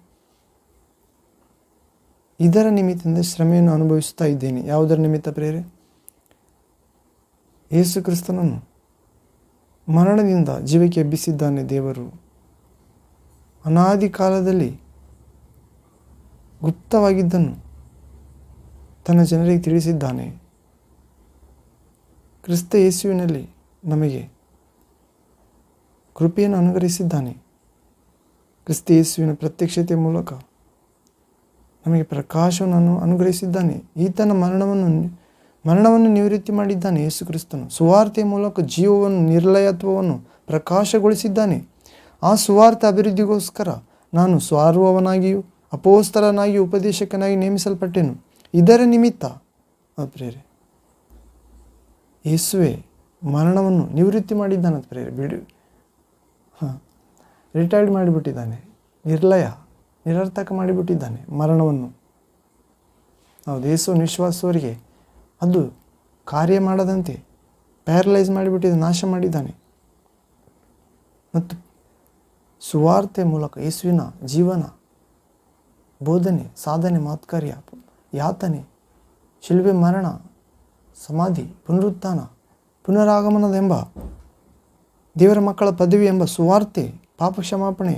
ಇದರ ನಿಮಿತ್ತದಿಂದ ಶ್ರಮೆಯನ್ನು ಅನುಭವಿಸುತ್ತಾ ಇದ್ದೇನೆ. ಯಾವುದರ ನಿಮಿತ್ತ ಪ್ರೇರೆ? ಯೇಸು ಕ್ರಿಸ್ತನನ್ನು ಮರಣದಿಂದ ಜೀವಕ್ಕೆ ಎಬ್ಬಿಸಿದ್ದಾನೆ ದೇವರು. ಅನಾದಿ ಕಾಲದಲ್ಲಿ ಗುಪ್ತವಾಗಿದ್ದನ್ನು ತನ್ನ ಜನರಿಗೆ ತಿಳಿಸಿದ್ದಾನೆ. ಕ್ರಿಸ್ತ ಯೇಸುವಿನಲ್ಲಿ ನಮಗೆ ಕೃಪೆಯನ್ನು ಅನುಗ್ರಹಿಸಿದ್ದಾನೆ. ಕ್ರಿಸ್ತ ಯೇಸುವಿನ ಪ್ರತ್ಯಕ್ಷತೆಯ ಮೂಲಕ ನಮಗೆ ಪ್ರಕಾಶವನ್ನು ಅನುಗ್ರಹಿಸಿದ್ದಾನೆ. ಈತನ ಮರಣವನ್ನು ನಿವೃತ್ತಿ ಮಾಡಿದ್ದಾನೆ. ಯೇಸು ಕ್ರಿಸ್ತನು ಸುವಾರ್ತೆಯ ಮೂಲಕ ಜೀವವನ್ನು, ನಿರ್ಲಯತ್ವವನ್ನು ಪ್ರಕಾಶಗೊಳಿಸಿದ್ದಾನೆ. ಆ ಸುವಾರ್ತೆ ಅಭಿವೃದ್ಧಿಗೋಸ್ಕರ ನಾನು ಸ್ವಾರ್ವವನಾಗಿಯೂ ಅಪೋಸ್ತಲನಾಗಿಯೂ ಉಪದೇಶಕನಾಗಿ ನೇಮಿಸಲ್ಪಟ್ಟೆನು. ಇದರ ನಿಮಿತ್ತ ಪ್ರೇರೆ ಯೇಸುವೆ ಮರಣವನ್ನು ನಿವೃತ್ತಿ ಮಾಡಿದ್ದಾನೆ ಪ್ರೇರೆ. ರಿಟೈರ್ಡ್ ಮಾಡಿಬಿಟ್ಟಿದ್ದಾನೆ. ನಿರರ್ಥಕ ಮಾಡಿಬಿಟ್ಟಿದ್ದಾನೆ ಮರಣವನ್ನು. ಹೌದು, ಯೇಸುವಿನ ವಿಶ್ವಾಸವರಿಗೆ ಅದು ಕಾರ್ಯ ಮಾಡದಂತೆ ಪ್ಯಾರಲೈಸ್ ಮಾಡಿಬಿಟ್ಟಿದ್ದು, ನಾಶ ಮಾಡಿದ್ದಾನೆ. ಮತ್ತು ಸುವಾರ್ತೆ ಮೂಲಕ ಯೇಸುವಿನ ಜೀವನ, ಬೋಧನೆ, ಸಾಧನೆ, ಮಾತ್ಕಾರ್ಯ, ಯಾತನೆ, ಶಿಲುಬೆ ಮರಣ, ಸಮಾಧಿ, ಪುನರುತ್ಥಾನ, ಪುನರಾಗಮನದೆಂಬ ದೇವರ ಮಕ್ಕಳ ಪದವಿ ಎಂಬ ಸುವಾರ್ತೆ, ಪಾಪ ಕ್ಷಮಾಪಣೆ,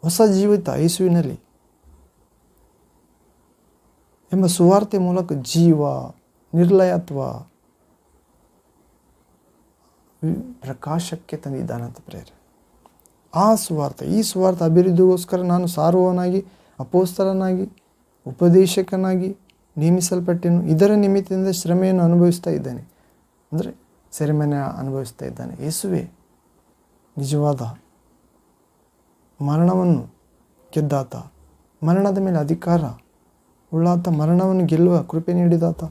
ಹೊಸ ಜೀವಿತ ಯೇಸುವಿನಲ್ಲಿ ಎಂಬ ಸುವಾರ್ತೆ ಮೂಲಕ ಜೀವ, ನಿರ್ಲಯತ್ವ, ಪ್ರಕಾಶಕ್ಕೆ ತಂದಿದ್ದಾನಂತ ಪ್ರೇರೆ. ಆ ಸುವಾರ್ತೆ, ಈ ಸುವಾರ್ತೆ ಅಭಿವೃದ್ಧಿಗೋಸ್ಕರ ನಾನು ಸಾರುವವನಾಗಿ, ಅಪೋಸ್ತಲನಾಗಿ, ಉಪದೇಶಕನಾಗಿ ನೇಮಿಸಲ್ಪಟ್ಟೆನು. ಇದರ ನಿಮಿತ್ತದಿಂದ ಶ್ರಮೆಯನ್ನು ಅನುಭವಿಸ್ತಾ ಇದ್ದಾನೆ, ಅಂದರೆ ಸೆರೆಮನೆ ಅನುಭವಿಸ್ತಾ ಇದ್ದಾನೆ. ಯೇಸುವೆ ನಿಜವಾದ ಮರಣವನ್ನು ಗೆದ್ದಾತ, ಮರಣದ ಮೇಲೆ ಅಧಿಕಾರ ಉಳ್ಳಾತ, ಮರಣವನ್ನು ಗೆಲ್ಲುವ ಕೃಪೆ ನೀಡಿದಾತ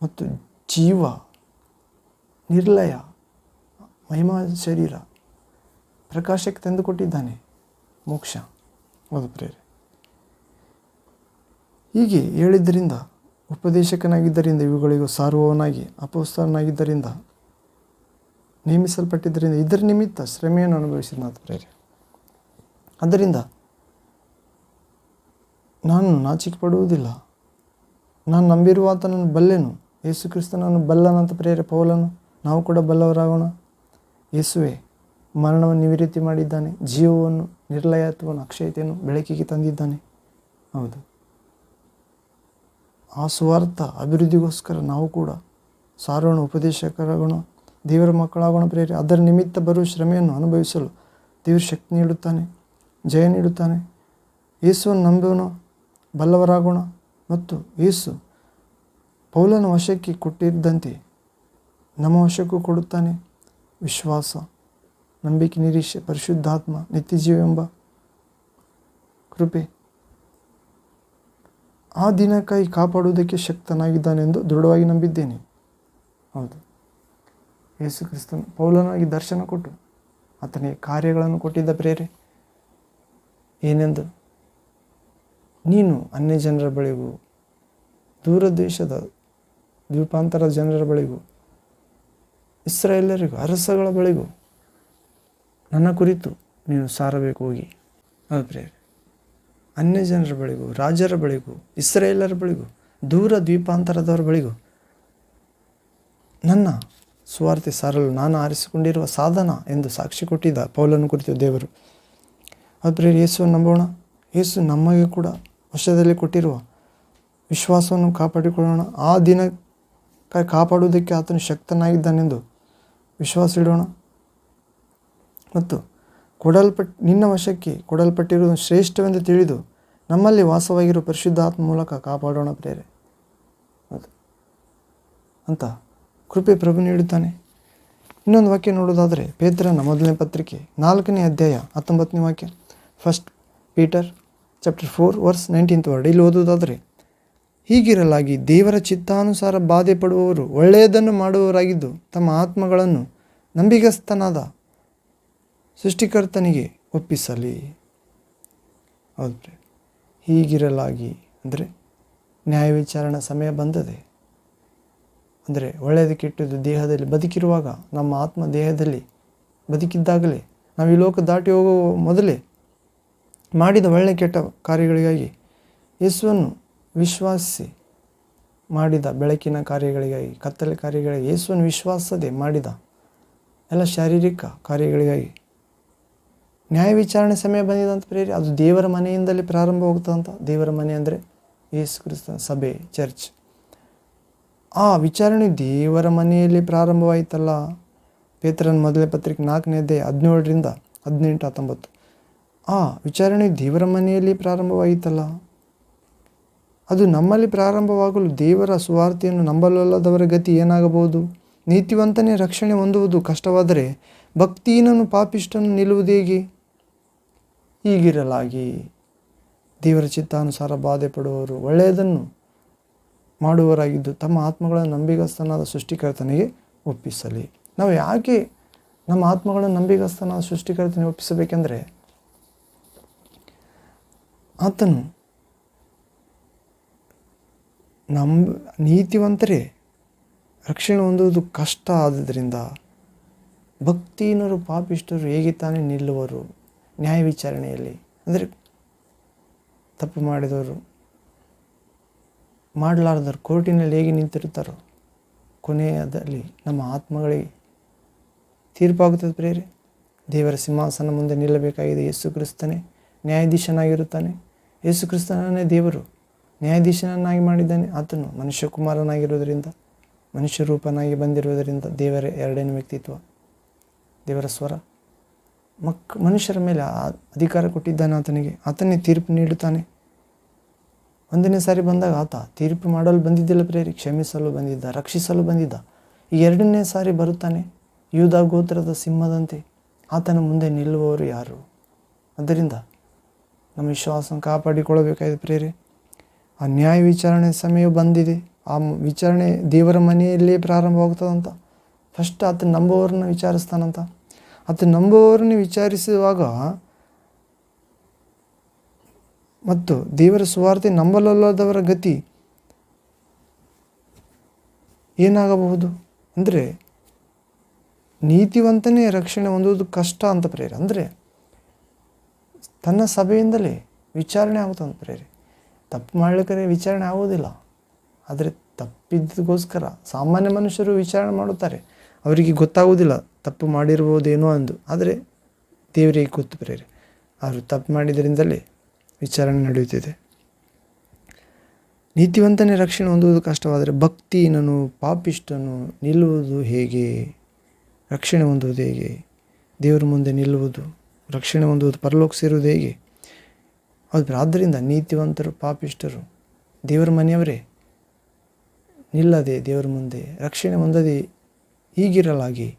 ಮತ್ತು ಜೀವ, ನಿರ್ಲಯ, ಮಹಿಮಾ ಶರೀರ, ಪ್ರಕಾಶಕ್ಕೆ ತಂದುಕೊಟ್ಟಿದ್ದಾನೆ, ಮೋಕ್ಷ. ಹೌದು ಪ್ರೇರೆ. ಹೀಗೆ ಹೇಳಿದ್ದರಿಂದ, ಉಪದೇಶಕನಾಗಿದ್ದರಿಂದ, ಇವುಗಳಿಗೂ ಸಾರುವವನಾಗಿ, ಅಪೋಸ್ತಲನಾಗಿದ್ದರಿಂದ, ನೇಮಿಸಲ್ಪಟ್ಟಿದ್ದರಿಂದ, ಇದರ ನಿಮಿತ್ತ ಶ್ರಮೆಯನ್ನು ಅನುಭವಿಸಿದ ಪ್ರೇರೆ. ಆದ್ದರಿಂದ ನಾನು ನಾಚಿಕೆ ಪಡುವುದಿಲ್ಲ, ನಾನು ನಂಬಿರುವ ಆತನನ್ನು ಬಲ್ಲೆನು, ಯೇಸು ಕ್ರಿಸ್ತನನ್ನು ಬಲ್ಲನಂತ ಪ್ರೇರೆ ಪೌಲನು. ನಾವು ಕೂಡ ಬಲ್ಲವರಾಗೋಣ. ಯೇಸುವೆ ಮರಣವನ್ನು ನಿವೃತ್ತಿ ಮಾಡಿದ್ದಾನೆ, ಜೀವವನ್ನು, ನಿರ್ಲಯತ್ವವನ್ನು, ಅಕ್ಷಯತೆಯನ್ನು ಬೆಳಕಿಗೆ ತಂದಿದ್ದಾನೆ. ಹೌದು, ಆ ಸುವಾರ್ಥ ಅಭಿವೃದ್ಧಿಗೋಸ್ಕರ ನಾವು ಕೂಡ ಸಾರೋಣ, ಉಪದೇಶಕರಾಗೋಣ, ದೇವರ ಮಕ್ಕಳಾಗೋಣ ಪ್ರೇರೆ. ಅದರ ನಿಮಿತ್ತ ಬರುವ ಶ್ರಮೆಯನ್ನು ಅನುಭವಿಸಲು ದೇವರು ಶಕ್ತಿ ನೀಡುತ್ತಾನೆ, ಜಯ ನೀಡುತ್ತಾನೆ. ಯೇಸುವನ್ನು ನಂಬೋಣ, ಬಲ್ಲವರಾಗೋಣ. ಮತ್ತು ಯೇಸು ಪೌಲನ ವಶಕ್ಕೆ ಕೊಟ್ಟಿದ್ದಂತೆ ನಮ್ಮ ವಶಕ್ಕೂ ಕೊಡುತ್ತಾನೆ. ವಿಶ್ವಾಸ, ನಂಬಿಕೆ, ನಿರೀಕ್ಷೆ, ಪರಿಶುದ್ಧಾತ್ಮ, ನಿತ್ಯಜೀವ ಎಂಬ ಕೃಪೆ ಆ ದಿನಕ್ಕಾಗಿ ಕಾಪಾಡುವುದಕ್ಕೆ ಶಕ್ತನಾಗಿದ್ದಾನೆಂದು ದೃಢವಾಗಿ ನಂಬಿದ್ದೇನೆ. ಹೌದು, ಯೇಸು ಕ್ರಿಸ್ತನು ಪೌಲನಾಗಿ ದರ್ಶನ ಕೊಟ್ಟು ಆತನಿಗೆ ಕಾರ್ಯಗಳನ್ನು ಕೊಟ್ಟಿದ್ದ ಪ್ರೇರೆ. ಏನೆಂದು, ನೀನು ಅನ್ಯ ಜನರ ಬಳಿಗೂ, ದೂರ ದೇಶದ ದ್ವೀಪಾಂತರ ಜನರ ಬಳಿಗೂ, ಇಸ್ರಾಯೇಲರಿಗೂ, ಅರಸಗಳ ಬಳಿಗೂ ನನ್ನ ಕುರಿತು ನೀನು ಸಾರಬೇಕು ಹೋಗಿ. ಅದು ಪ್ರೇರೆ. ಅನ್ಯ ಜನರ ಬಳಿಗೂ, ರಾಜರ ಬಳಿಗೂ, ಇಸ್ರಾಯೇಲರ ಬಳಿಗೂ, ದೂರ ದ್ವೀಪಾಂತರದವರ ಬಳಿಗೂ ನನ್ನ ಸುವಾರ್ತೆ ಸಾರಲು ನಾನು ಆರಿಸಿಕೊಂಡಿರುವ ಸಾಧನ ಎಂದು ಸಾಕ್ಷಿ ಕೊಟ್ಟಿದ್ದ ಪೌಲನ ಕುರಿತು ದೇವರು. ಅದು ಪ್ರೇರೆ, ಯೇಸುವನ್ನು ನಂಬೋಣ. ಯೇಸು ನಮಗೆ ಕೂಡ ವಶದಲ್ಲಿ ಕೊಟ್ಟಿರುವ ವಿಶ್ವಾಸವನ್ನು ಕಾಪಾಡಿಕೊಳ್ಳೋಣ. ಆ ದಿನಕ್ಕೆ ಕಾಪಾಡುವುದಕ್ಕೆ ಆತನು ಶಕ್ತನಾಗಿದ್ದಾನೆಂದು ವಿಶ್ವಾಸ ಇಡೋಣ. ಮತ್ತು ನಿನ್ನ ವಶಕ್ಕೆ ಕೊಡಲ್ಪಟ್ಟಿರುವುದು ಶ್ರೇಷ್ಠವೆಂದು ತಿಳಿದು ನಮ್ಮಲ್ಲಿ ವಾಸವಾಗಿರುವ ಪರಿಶುದ್ಧಾತ್ಮ ಮೂಲಕ ಕಾಪಾಡೋಣ ಪ್ರೇರೆ. ಅದು ಅಂತ ಕೃಪೆ ಪ್ರಭು ನೀಡುತ್ತಾನೆ. ಇನ್ನೊಂದು ವಾಕ್ಯ ನೋಡೋದಾದರೆ, ಪೇತ್ರನ ಮೊದಲನೇ ಪತ್ರಿಕೆ 4ನೇ ಅಧ್ಯಾಯ 19ನೇ ವಾಕ್ಯ, 1 Peter chapter 4 verse 19th word. ಇಲ್ಲಿ ಓದುವುದಾದರೆ, ಹೀಗಿರಲಾಗಿ ದೇವರ ಚಿತ್ತಾನುಸಾರ ಬಾಧೆ ಪಡುವವರು ಒಳ್ಳೆಯದನ್ನು ಮಾಡುವವರಾಗಿದ್ದು ತಮ್ಮ ಆತ್ಮಗಳನ್ನು ನಂಬಿಗಸ್ತನಾದ ಸೃಷ್ಟಿಕರ್ತನಿಗೆ ಒಪ್ಪಿಸಲಿ. ಹೌದು, ಹೀಗಿರಲಾಗಿ ಅಂದರೆ ನ್ಯಾಯ ವಿಚಾರಣೆ ಸಮಯ ಬಂದದೆ. ಅಂದರೆ ಒಳ್ಳೆಯದು ಕೆಟ್ಟದ್ದು ದೇಹದಲ್ಲಿ ಬದುಕಿರುವಾಗ, ನಮ್ಮ ಆತ್ಮ ದೇಹದಲ್ಲಿ ಬದುಕಿದ್ದಾಗಲೇ, ನಾವು ಈ ಲೋಕ ದಾಟಿ ಹೋಗುವ ಮೊದಲೇ ಮಾಡಿದ ಒಳ್ಳೆಯ ಕೆಟ್ಟ ಕಾರ್ಯಗಳಿಗಾಗಿ, ಯೇಸುವನ್ನು ವಿಶ್ವಾಸಿಸಿ ಮಾಡಿದ ಬೆಳಕಿನ ಕಾರ್ಯಗಳಿಗಾಗಿ, ಕತ್ತಲೆ ಕಾರ್ಯಗಳಿಗಾಗಿ, ಯೇಸುವನ್ನು ವಿಶ್ವಾಸದೆ ಮಾಡಿದ ಎಲ್ಲ ಶಾರೀರಿಕ ಕಾರ್ಯಗಳಿಗಾಗಿ ನ್ಯಾಯ ವಿಚಾರಣೆ ಸಮಯ ಬಂದಿದಂತ ಪ್ರೇರಿ. ಅದು ದೇವರ ಮನೆಯಿಂದಲೇ ಪ್ರಾರಂಭ ಹೋಗ್ತದಂತ. ದೇವರ ಮನೆ ಅಂದರೆ ಯೇಸು ಕ್ರಿಸ್ತನ ಸಭೆ, ಚರ್ಚ್. ಆ ವಿಚಾರಣೆ ದೇವರ ಮನೆಯಲ್ಲಿ ಪ್ರಾರಂಭವಾಯಿತಲ್ಲ. ಪೇತ್ರನ ಮೊದಲನೇ ಪತ್ರಿಕೆ 4ನೇ ಅಧ್ಯಾಯ 17ರಿಂದ 18, 19. ಆ ವಿಚಾರಣೆ ದೇವರ ಮನೆಯಲ್ಲಿ ಪ್ರಾರಂಭವಾಯಿತಲ್ಲ. ಅದು ನಮ್ಮಲ್ಲಿ ಪ್ರಾರಂಭವಾಗಲು ದೇವರ ಸುವಾರ್ತೆಯನ್ನು ನಂಬಲಲ್ಲದವರ ಗತಿ ಏನಾಗಬಹುದು? ನೀತಿವಂತನೇ ರಕ್ಷಣೆ ಹೊಂದುವುದು ಕಷ್ಟವಾದರೆ ಭಕ್ತಿಹೀನನು ಪಾಪಿಷ್ಟನು ನಿಲ್ಲುವುದೇಗೆ? ಹೀಗಿರಲಾಗಿ ದೇವರ ಚಿತ್ತಾನುಸಾರ ಬಾಧೆ ಪಡುವವರು ಒಳ್ಳೆಯದನ್ನು ಮಾಡುವವರಾಗಿದ್ದು ತಮ್ಮ ಆತ್ಮಗಳನ್ನು ನಂಬಿಗಸ್ತನಾದ ಸೃಷ್ಟಿಕರ್ತನಿಗೆ ಒಪ್ಪಿಸಲಿ. ನಾವು ಯಾಕೆ ನಮ್ಮ ಆತ್ಮಗಳನ್ನು ನಂಬಿಗಸ್ತನಾದ ಸೃಷ್ಟಿಕರ್ತನಿಗೆ ಒಪ್ಪಿಸಬೇಕೆಂದರೆ, ಆತನು ನೀತಿವಂತರೇ ರಕ್ಷಣೆ ಹೊಂದುವುದು ಕಷ್ಟ ಆದುದರಿಂದ ಭಕ್ತಿಹೀನರು ಪಾಪಿಷ್ಟರು ಹೇಗೆ ತಾನೇ ನಿಲ್ಲುವರು ನ್ಯಾಯ ವಿಚಾರಣೆಯಲ್ಲಿ? ಅಂದರೆ ತಪ್ಪು ಮಾಡಿದವರು ಮಾಡಲಾರ್ದವರು ಕೋರ್ಟಿನಲ್ಲಿ ಹೇಗೆ ನಿಂತಿರ್ತಾರೋ ಕೊನೆಯದಲ್ಲಿ ನಮ್ಮ ಆತ್ಮಗಳಿಗೆ ತೀರ್ಪಾಗುತ್ತದೆ ಪ್ರೇರೆ. ದೇವರ ಸಿಂಹಾಸನ ಮುಂದೆ ನಿಲ್ಲಬೇಕಾಗಿದೆ. ಯೇಸು ಕ್ರಿಸ್ತನೇ ನ್ಯಾಯಾಧೀಶನಾಗಿರುತ್ತಾನೆ. ಯೇಸು ಕ್ರಿಸ್ತನೇ ದೇವರು ನ್ಯಾಯಾಧೀಶನನ್ನಾಗಿ ಮಾಡಿದ್ದಾನೆ. ಆತನು ಮನುಷ್ಯ ಕುಮಾರನಾಗಿರುವುದರಿಂದ, ಮನುಷ್ಯ ರೂಪನಾಗಿ ಬಂದಿರುವುದರಿಂದ ದೇವರ ಎರಡನೇ ವ್ಯಕ್ತಿತ್ವ, ದೇವರ ಸ್ವರ ಮನುಷ್ಯರ ಮೇಲೆ ಅಧಿಕಾರ ಕೊಟ್ಟಿದ್ದಾನೆ. ಆತನೇ ತೀರ್ಪು ನೀಡುತ್ತಾನೆ. ಒಂದನೇ ಸಾರಿ ಬಂದಾಗ ಆತ ತೀರ್ಪು ಮಾಡಲು ಬಂದಿದ್ದಿಲ್ಲ ಪ್ರೇರಿ, ಕ್ಷಮಿಸಲು ಬಂದಿದ್ದ, ರಕ್ಷಿಸಲು ಬಂದಿದ್ದ. ಈ ಎರಡನೇ ಸಾರಿ ಬರುತ್ತಾನೆ ಯೂದ ಗೋತ್ರದ ಸಿಂಹದಂತೆ. ಆತನ ಮುಂದೆ ನಿಲ್ಲುವವರು ಯಾರು? ಆದ್ದರಿಂದ ನಮ್ಮ ವಿಶ್ವಾಸವನ್ನು ಕಾಪಾಡಿಕೊಳ್ಳಬೇಕಾಗಿದೆ ಪ್ರೇರೆ. ಆ ನ್ಯಾಯ ವಿಚಾರಣೆ ಸಮಯ ಬಂದಿದೆ. ಆ ವಿಚಾರಣೆ ದೇವರ ಮನೆಯಲ್ಲೇ ಪ್ರಾರಂಭವಾಗ್ತದಂತ. ಫಸ್ಟ್ ಆತನ ನಂಬುವವ್ರನ್ನ ವಿಚಾರಿಸ್ತಾನಂತ. ಆತನ ನಂಬುವವ್ರನ್ನ ವಿಚಾರಿಸುವಾಗ ಮತ್ತು ದೇವರ ಸುವಾರ್ತೆ ನಂಬಲಲ್ಲದವರ ಗತಿ ಏನಾಗಬಹುದು ಅಂದರೆ ನೀತಿವಂತನೇ ರಕ್ಷಣೆ ಹೊಂದುವುದು ಕಷ್ಟ ಅಂತ ಪ್ರೇರೆ. ಅಂದರೆ ತನ್ನ ಸಭೆಯಿಂದಲೇ ವಿಚಾರಣೆ ಆಗುತ್ತಂತ ಪ್ರೇರೆ. ತಪ್ಪು ಮಾಡಲಿಕ್ಕೆ ವಿಚಾರಣೆ ಆಗೋದಿಲ್ಲ. ಆದರೆ ತಪ್ಪಿದ್ದಕ್ಕೋಸ್ಕರ ಸಾಮಾನ್ಯ ಮನುಷ್ಯರು ವಿಚಾರಣೆ ಮಾಡುತ್ತಾರೆ. ಅವರಿಗೆ ಗೊತ್ತಾಗುವುದಿಲ್ಲ ತಪ್ಪು ಮಾಡಿರ್ಬೋದೇನೋ ಅಂದು. ಆದರೆ ದೇವರಿಗೆ ಗೊತ್ತು ಪ್ರೇರೆ. ಅವರು ತಪ್ಪು ಮಾಡಿದರಿಂದಲೇ ವಿಚಾರಣೆ ನಡೆಯುತ್ತಿದೆ. ನೀತಿವಂತನೇ ರಕ್ಷಣೆ ಹೊಂದುವುದು ಕಷ್ಟವಾದರೆ ಭಕ್ತಿಹೀನನು ಪಾಪಿಷ್ಟನು ನಿಲ್ಲುವುದು ಹೇಗೆ? ರಕ್ಷಣೆ ಹೊಂದುವುದು ಹೇಗೆ? ದೇವರ ಮುಂದೆ ನಿಲ್ಲುವುದು, ರಕ್ಷಣೆ ಹೊಂದುವುದು, ಪರಲೋಕ ಸೇರುವುದು ಹೇಗೆ? ಹೌದು. ಆದ್ದರಿಂದ ನೀತಿವಂತರು ಪಾಪಿಷ್ಟರು ದೇವರ ಮನೆಯವರೇ ನಿಲ್ಲದೆ ದೇವರ ಮುಂದೆ ರಕ್ಷಣೆ ಹೊಂದದೆ ಹೀಗಿರಲಾಗಿ.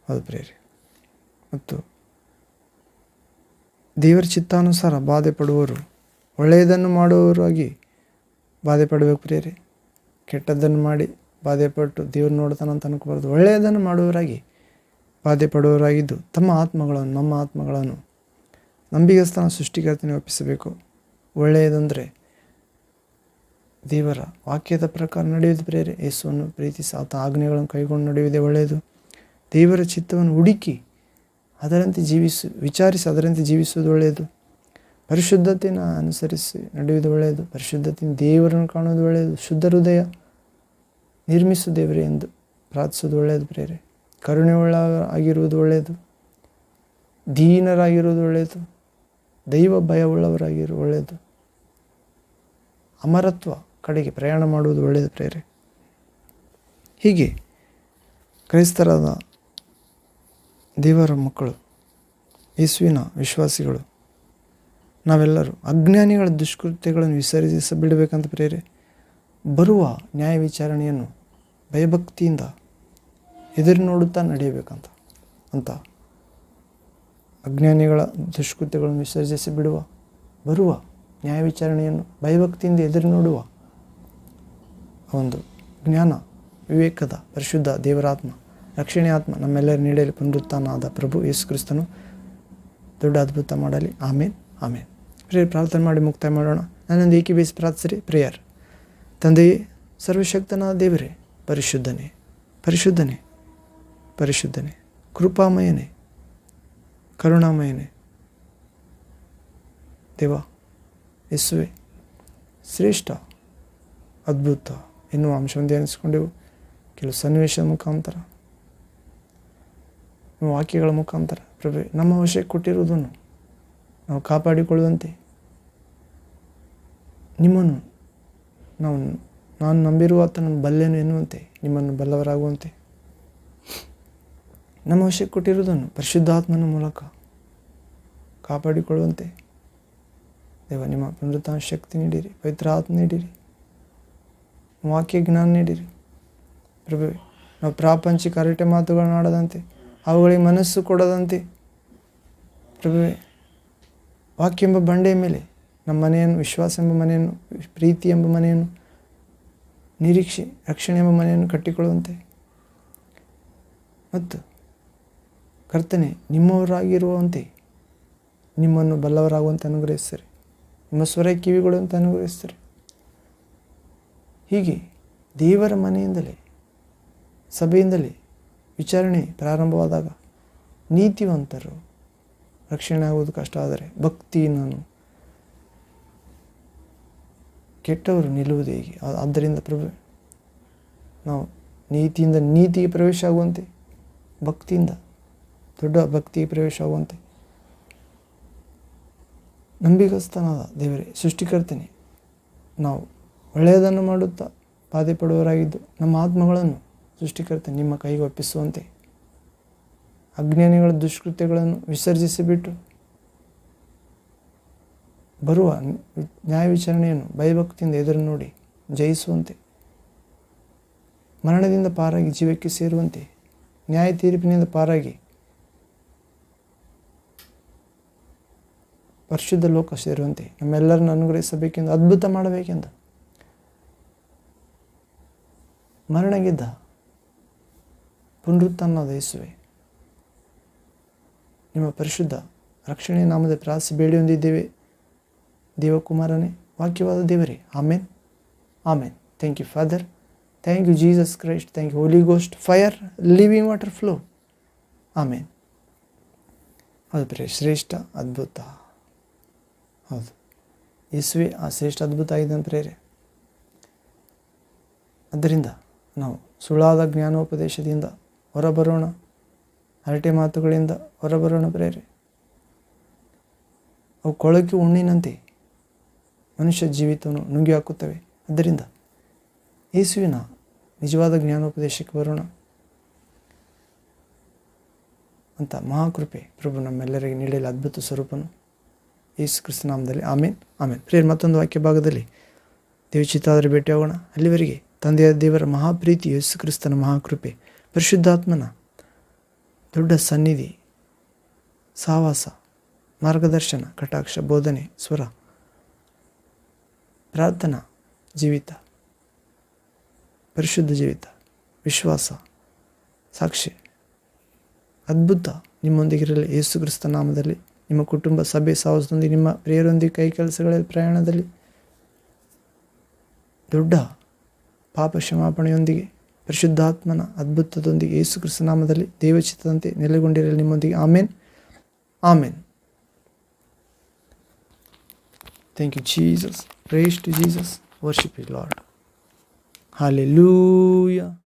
ಹೌದು ಪ್ರೇರೆ. ಮತ್ತು ದೇವರ ಚಿತ್ತಾನುಸಾರ ಬಾಧೆ ಪಡುವವರು ಒಳ್ಳೆಯದನ್ನು ಮಾಡುವವರಾಗಿ ಬಾಧೆ ಪಡಬೇಕು ಪ್ರೇರೆ. ಕೆಟ್ಟದ್ದನ್ನು ಮಾಡಿ ಬಾಧೆ ಪಟ್ಟು ದೇವರು ನೋಡ್ತಾನಂತ ಅನ್ಕೋಬಾರ್ದು. ಒಳ್ಳೆಯದನ್ನು ಮಾಡುವವರಾಗಿ ಬಾಧೆ ಪಡುವವರಾಗಿದ್ದು ತಮ್ಮ ಆತ್ಮಗಳನ್ನು, ನಮ್ಮ ಆತ್ಮಗಳನ್ನು ನಂಬಿಗಸ್ತನ ಸೃಷ್ಟಿಕರ್ತನೆ ಒಪ್ಪಿಸಬೇಕು. ಒಳ್ಳೆಯದಂದರೆ ದೇವರ ವಾಕ್ಯದ ಪ್ರಕಾರ ನಡೆಯುವುದು ಪ್ರೇರೆ. ಯೇಸುವನ್ನು ಪ್ರೀತಿಸಿ ಆತ ಆಜ್ಞೆಗಳನ್ನು ಕೈಗೊಂಡು ನಡೆಯುವುದೇ ಒಳ್ಳೆಯದು. ದೇವರ ಚಿತ್ತವನ್ನು ಹುಡುಕಿ ಅದರಂತೆ ವಿಚಾರಿಸಿ ಅದರಂತೆ ಜೀವಿಸುವುದು ಒಳ್ಳೆಯದು. ಪರಿಶುದ್ಧತೆಯನ್ನು ಅನುಸರಿಸಿ ನಡೆಯುವುದು ಒಳ್ಳೆಯದು. ಪರಿಶುದ್ಧತೆಯಿಂದ ದೇವರನ್ನು ಕಾಣುವುದು ಒಳ್ಳೆಯದು. ಶುದ್ಧ ಹೃದಯ ನಿರ್ಮಿಸು ದೇವರೇ ಎಂದು ಪ್ರಾರ್ಥಿಸುವುದು ಒಳ್ಳೆಯದು ಪ್ರೇರೆ. ಕರುಣೆಯುಳ್ಳವರಾಗಿರುವುದು ಒಳ್ಳೆಯದು. ದೀನರಾಗಿರುವುದು ಒಳ್ಳೆಯದು. ದೈವ ಭಯವುಳ್ಳವರಾಗಿರುವುದು ಒಳ್ಳೆಯದು. ಅಮರತ್ವ ಕಡೆಗೆ ಪ್ರಯಾಣ ಮಾಡುವುದು ಒಳ್ಳೆಯದು ಪ್ರೇರೆ. ಹೀಗೆ ಕ್ರೈಸ್ತರಾದ ದೇವರ ಮಕ್ಕಳು, ಯೇಸುವಿನ ವಿಶ್ವಾಸಿಗಳು ನಾವೆಲ್ಲರೂ ಅಜ್ಞಾನಿಗಳ ದುಷ್ಕೃತ್ಯಗಳನ್ನು ವಿಸರ್ಜಿಸಬಿಡಬೇಕಂತ ಪ್ರೇರೆ. ಬರುವ ನ್ಯಾಯ ವಿಚಾರಣೆಯನ್ನು ಭಯಭಕ್ತಿಯಿಂದ ಎದುರು ನೋಡುತ್ತಾ ನಡೆಯಬೇಕಂತ ಅಜ್ಞಾನಿಗಳ ದುಷ್ಕೃತ್ಯಗಳನ್ನು ವಿಸರ್ಜಿಸಿ ಬಿಡುವ, ಬರುವ ನ್ಯಾಯ ವಿಚಾರಣೆಯನ್ನು ಭಯಭಕ್ತಿಯಿಂದ ಎದುರು ನೋಡುವ ಒಂದು ಜ್ಞಾನ, ವಿವೇಕದ ಪರಿಶುದ್ಧ ದೇವರಾತ್ಮ, ರಕ್ಷಣೆ ಆತ್ಮ ನಮ್ಮೆಲ್ಲರ ನೀಡಲಿ. ಪುನರುತ್ಥಾನದ ಪ್ರಭು ಯೇಸು ಕ್ರಿಸ್ತನು ದೊಡ್ಡ ಅದ್ಭುತ ಮಾಡಲಿ. ಆಮೇನ್ ಆಮೇನ್. ಪ್ರೇಯರ್ ಪ್ರಾರ್ಥನೆ ಮಾಡಿ ಮುಕ್ತಾಯ ಮಾಡೋಣ. ನನ್ನೊಂದು ಏಕೀಭವಿಸಿ ಪ್ರಾರ್ಥಿಸಿರಿ. ಪ್ರೇಯರ್. ತಂದೆಯೇ, ಸರ್ವಶಕ್ತನಾದ ದೇವರೇ, ಪರಿಶುದ್ಧನೇ ಪರಿಶುದ್ಧನೇ ಪರಿಶುದ್ಧನೇ, ಕೃಪಾಮಯನೇ, ಕರುಣಾಮಯನೇ ದೇವ ಯೇಸುವೆ, ಶ್ರೇಷ್ಠ ಅದ್ಭುತ ಎನ್ನುವ ಅಂಶವನ್ನು ಧ್ಯಾನಿಸಿಕೊಂಡೆವು. ಕೆಲವು ಸನ್ನಿವೇಶದ ಮುಖಾಂತರ, ವಾಕ್ಯಗಳ ಮುಖಾಂತರ ಪ್ರಭು ನಮ್ಮ ವಶಕ್ಕೆ ಕೊಟ್ಟಿರುವುದನ್ನು ನಾವು ಕಾಪಾಡಿಕೊಳ್ಳುವಂತೆ, ನಿಮ್ಮನ್ನು ನಾನು ನಂಬಿರುವ ಆತನನ್ನು ಬಲ್ಲೆನು ಎನ್ನುವಂತೆ ನಿಮ್ಮನ್ನು ಬಲ್ಲವರಾಗುವಂತೆ, ನಮ್ಮ ವಶಕ್ಕೆ ಕೊಟ್ಟಿರುವುದನ್ನು ಪರಿಶುದ್ಧಾತ್ಮನ ಮೂಲಕ ಕಾಪಾಡಿಕೊಳ್ಳುವಂತೆ ದೇವ ನಿಮ್ಮ ಪುನರುತ್ಥಾನ ಶಕ್ತಿ ನೀಡಿರಿ, ಪವಿತ್ರ ಆತ್ಮ ನೀಡಿರಿ, ವಾಕ್ಯ ಜ್ಞಾನ ನೀಡಿರಿ ಪ್ರಭು. ನಾವು ಪ್ರಾಪಂಚಿಕ ಅರಟೆ ಮಾತುಗಳನ್ನು ಆಡದಂತೆ, ಅವುಗಳಿಗೆ ಮನಸ್ಸು ಕೊಡದಂತೆ ಪ್ರಭುವೆ, ವಾಕ್ಯ ಎಂಬ ಬಂಡೆಯ ಮೇಲೆ ನಮ್ಮ ಮನೆಯನ್ನು, ವಿಶ್ವಾಸ ಎಂಬ ಮನೆಯನ್ನು, ಪ್ರೀತಿ ಎಂಬ ಮನೆಯನ್ನು, ನಿರೀಕ್ಷೆ, ರಕ್ಷಣೆ ಎಂಬ ಮನೆಯನ್ನು ಕಟ್ಟಿಕೊಳ್ಳುವಂತೆ ಮತ್ತು ಕರ್ತನೆ ನಿಮ್ಮವರಾಗಿರುವಂತೆ ನಿಮ್ಮನ್ನು ಬಲ್ಲವರಾಗುವಂತೆ ಅನುಗ್ರಹಿಸ್ತಾರೆ. ನಿಮ್ಮ ಸ್ವರ ಕಿವಿಗಳು ಅಂತ ಅನುಗ್ರಹಿಸ್ತಾರೆ. ಹೀಗೆ ದೇವರ ಮನೆಯಿಂದಲೇ, ಸಭೆಯಿಂದಲೇ ವಿಚಾರಣೆ ಪ್ರಾರಂಭವಾದಾಗ ನೀತಿವಂತರು ರಕ್ಷಣೆ ಆಗುವುದು ಕಷ್ಟ. ಆದರೆ ಭಕ್ತಿಯನ್ನು ಕೆಟ್ಟವರು ನಿಲ್ಲುವುದು ಹೇಗೆ? ಆದ್ದರಿಂದ ಪ್ರಭು, ನಾವು ನೀತಿಯಿಂದ ನೀತಿಗೆ ಪ್ರವೇಶ ಆಗುವಂತೆ, ಭಕ್ತಿಯಿಂದ ದೊಡ್ಡ ಭಕ್ತಿಗೆ ಪ್ರವೇಶ ಆಗುವಂತೆ, ನಂಬಿಗಸ್ತನಾದ ದೇವರೇ, ಸೃಷ್ಟಿಕರ್ತನೆ, ನಾವು ಒಳ್ಳೆಯದನ್ನು ಮಾಡುತ್ತಾ ಬಾಧೆ ಪಡುವವರಾಗಿದ್ದು ನಮ್ಮ ಆತ್ಮಗಳನ್ನು ಸೃಷ್ಟಿಕರ್ತ ನಿಮ್ಮ ಕೈಗೆ ಒಪ್ಪಿಸುವಂತೆ, ಅಜ್ಞಾನಿಗಳ ದುಷ್ಕೃತ್ಯಗಳನ್ನು ವಿಸರ್ಜಿಸಿಬಿಟ್ಟು ಬರುವ ನ್ಯಾಯ ವಿಚಾರಣೆಯನ್ನು ಭಯಭಕ್ತಿಯಿಂದ ಎದುರು ನೋಡಿ ಜಯಿಸುವಂತೆ, ಮರಣದಿಂದ ಪಾರಾಗಿ ಜೀವಕ್ಕೆ ಸೇರುವಂತೆ, ನ್ಯಾಯ ತೀರ್ಪಿನಿಂದ ಪಾರಾಗಿ ಪರಿಶುದ್ಧ ಲೋಕ ಸೇರುವಂತೆ ನಮ್ಮೆಲ್ಲರನ್ನು ಅನುಗ್ರಹಿಸಬೇಕೆಂದು, ಅದ್ಭುತ ಮಾಡಬೇಕೆಂದು, ಮರಣ ಗೆದ್ದ ಪುನರುತ್ಥಾನದ ಯೇಸುವೆ, ನಿಮ್ಮ ಪರಿಶುದ್ಧ ರಕ್ಷಣೆ ನಾಮದ ಪ್ರಾರ್ಥಿಸಿ ಬೇಡಿ ಹೊಂದಿದ್ದೇವೆ ದೇವಕುಮಾರನೇ, ವಾಕ್ಯವಾದ ದೇವರೇ. Amen, amen. Thank you Father, thank you Jesus Christ, thank you Holy Ghost, fire, living water flow. Amen. ಹೌದು ಪ್ರಿಯ, ಶ್ರೇಷ್ಠ ಅದ್ಭುತ. ಹೌದು, ಯೇಸುವೆ ಆ ಶ್ರೇಷ್ಠ ಅದ್ಭುತ ಆಗಿದೆ ಪ್ರೇರೆ. ಆದ್ದರಿಂದ ನಾವು ಸುಳ್ಳಾದ ಜ್ಞಾನೋಪದೇಶದಿಂದ ಹೊರಬರೋಣ, ಹರಟೆ ಮಾತುಗಳಿಂದ ಹೊರಬರೋಣ ಪ್ರೇರೆ. ಅವು ಕೊಳಕು ಹುಣ್ಣಿನಂತೆ ಮನುಷ್ಯ ಜೀವಿತವನ್ನು ನುಂಗಿ ಹಾಕುತ್ತವೆ. ಆದ್ದರಿಂದ ಯೇಸುವಿನ ನಿಜವಾದ ಜ್ಞಾನೋಪದೇಶಕ್ಕೆ ಬರೋಣ ಅಂತ ಮಹಾಕೃಪೆ ಪ್ರಭು ನಮ್ಮೆಲ್ಲರಿಗೆ ನೀಡಲಿ ಅದ್ಭುತ ಸ್ವರೂಪನು ಯೇಸು ಕ್ರಿಸ್ತ ನಾಮದಲ್ಲಿ. ಆಮೇನ್, ಆಮೇನ್. ಪ್ರೇರ್ ಮತ್ತೊಂದು ವಾಕ್ಯ ಭಾಗದಲ್ಲಿ ದೇವಚಿತ್ತಾದರೆ ಭೇಟಿಯಾಗೋಣ. ಅಲ್ಲಿವರೆಗೆ ತಂದೆಯ ದೇವರ ಮಹಾಪ್ರೀತಿ, ಯೇಸು ಕ್ರಿಸ್ತನ ಮಹಾಕೃಪೆ, ಪರಿಶುದ್ಧಾತ್ಮನ ದೊಡ್ಡ ಸನ್ನಿಧಿ, ಸಹವಾಸ, ಮಾರ್ಗದರ್ಶನ, ಕಟಾಕ್ಷ, ಬೋಧನೆ, ಸ್ವರ, ಪ್ರಾರ್ಥನಾ ಜೀವಿತ, ಪರಿಶುದ್ಧ ಜೀವಿತ, ವಿಶ್ವಾಸ, ಸಾಕ್ಷಿ, ಅದ್ಭುತ ನಿಮ್ಮೊಂದಿಗಿರಲಿ ಯೇಸು ಕ್ರಿಸ್ತ ನಾಮದಲ್ಲಿ. ನಿಮ್ಮ ಕುಟುಂಬ, ಸಭೆ, ಸಹವಾಸದೊಂದಿಗೆ, ನಿಮ್ಮ ಪ್ರಿಯರೊಂದಿಗೆ, ಕೈ ಕೆಲಸಗಳಲ್ಲಿ, ಪ್ರಯಾಣದಲ್ಲಿ ದೊಡ್ಡ ಪಾಪ ಕ್ಷಮಾಪಣೆಯೊಂದಿಗೆ, ಪರಿಶುದ್ಧಾತ್ಮನ ಅದ್ಭುತದೊಂದಿಗೆ ಯೇಸು ಕ್ರಿಸ್ತ ನಾಮದಲ್ಲಿ ದೇವಚಿತ್ತದಂತೆ ನೆಲೆಗೊಂಡಿರಲಿ ನಿಮ್ಮೊಂದಿಗೆ. ಆಮೇನ್, ಆಮೇನ್. Thank you, Jesus. Praise to Jesus. Worship you, Lord. Hallelujah.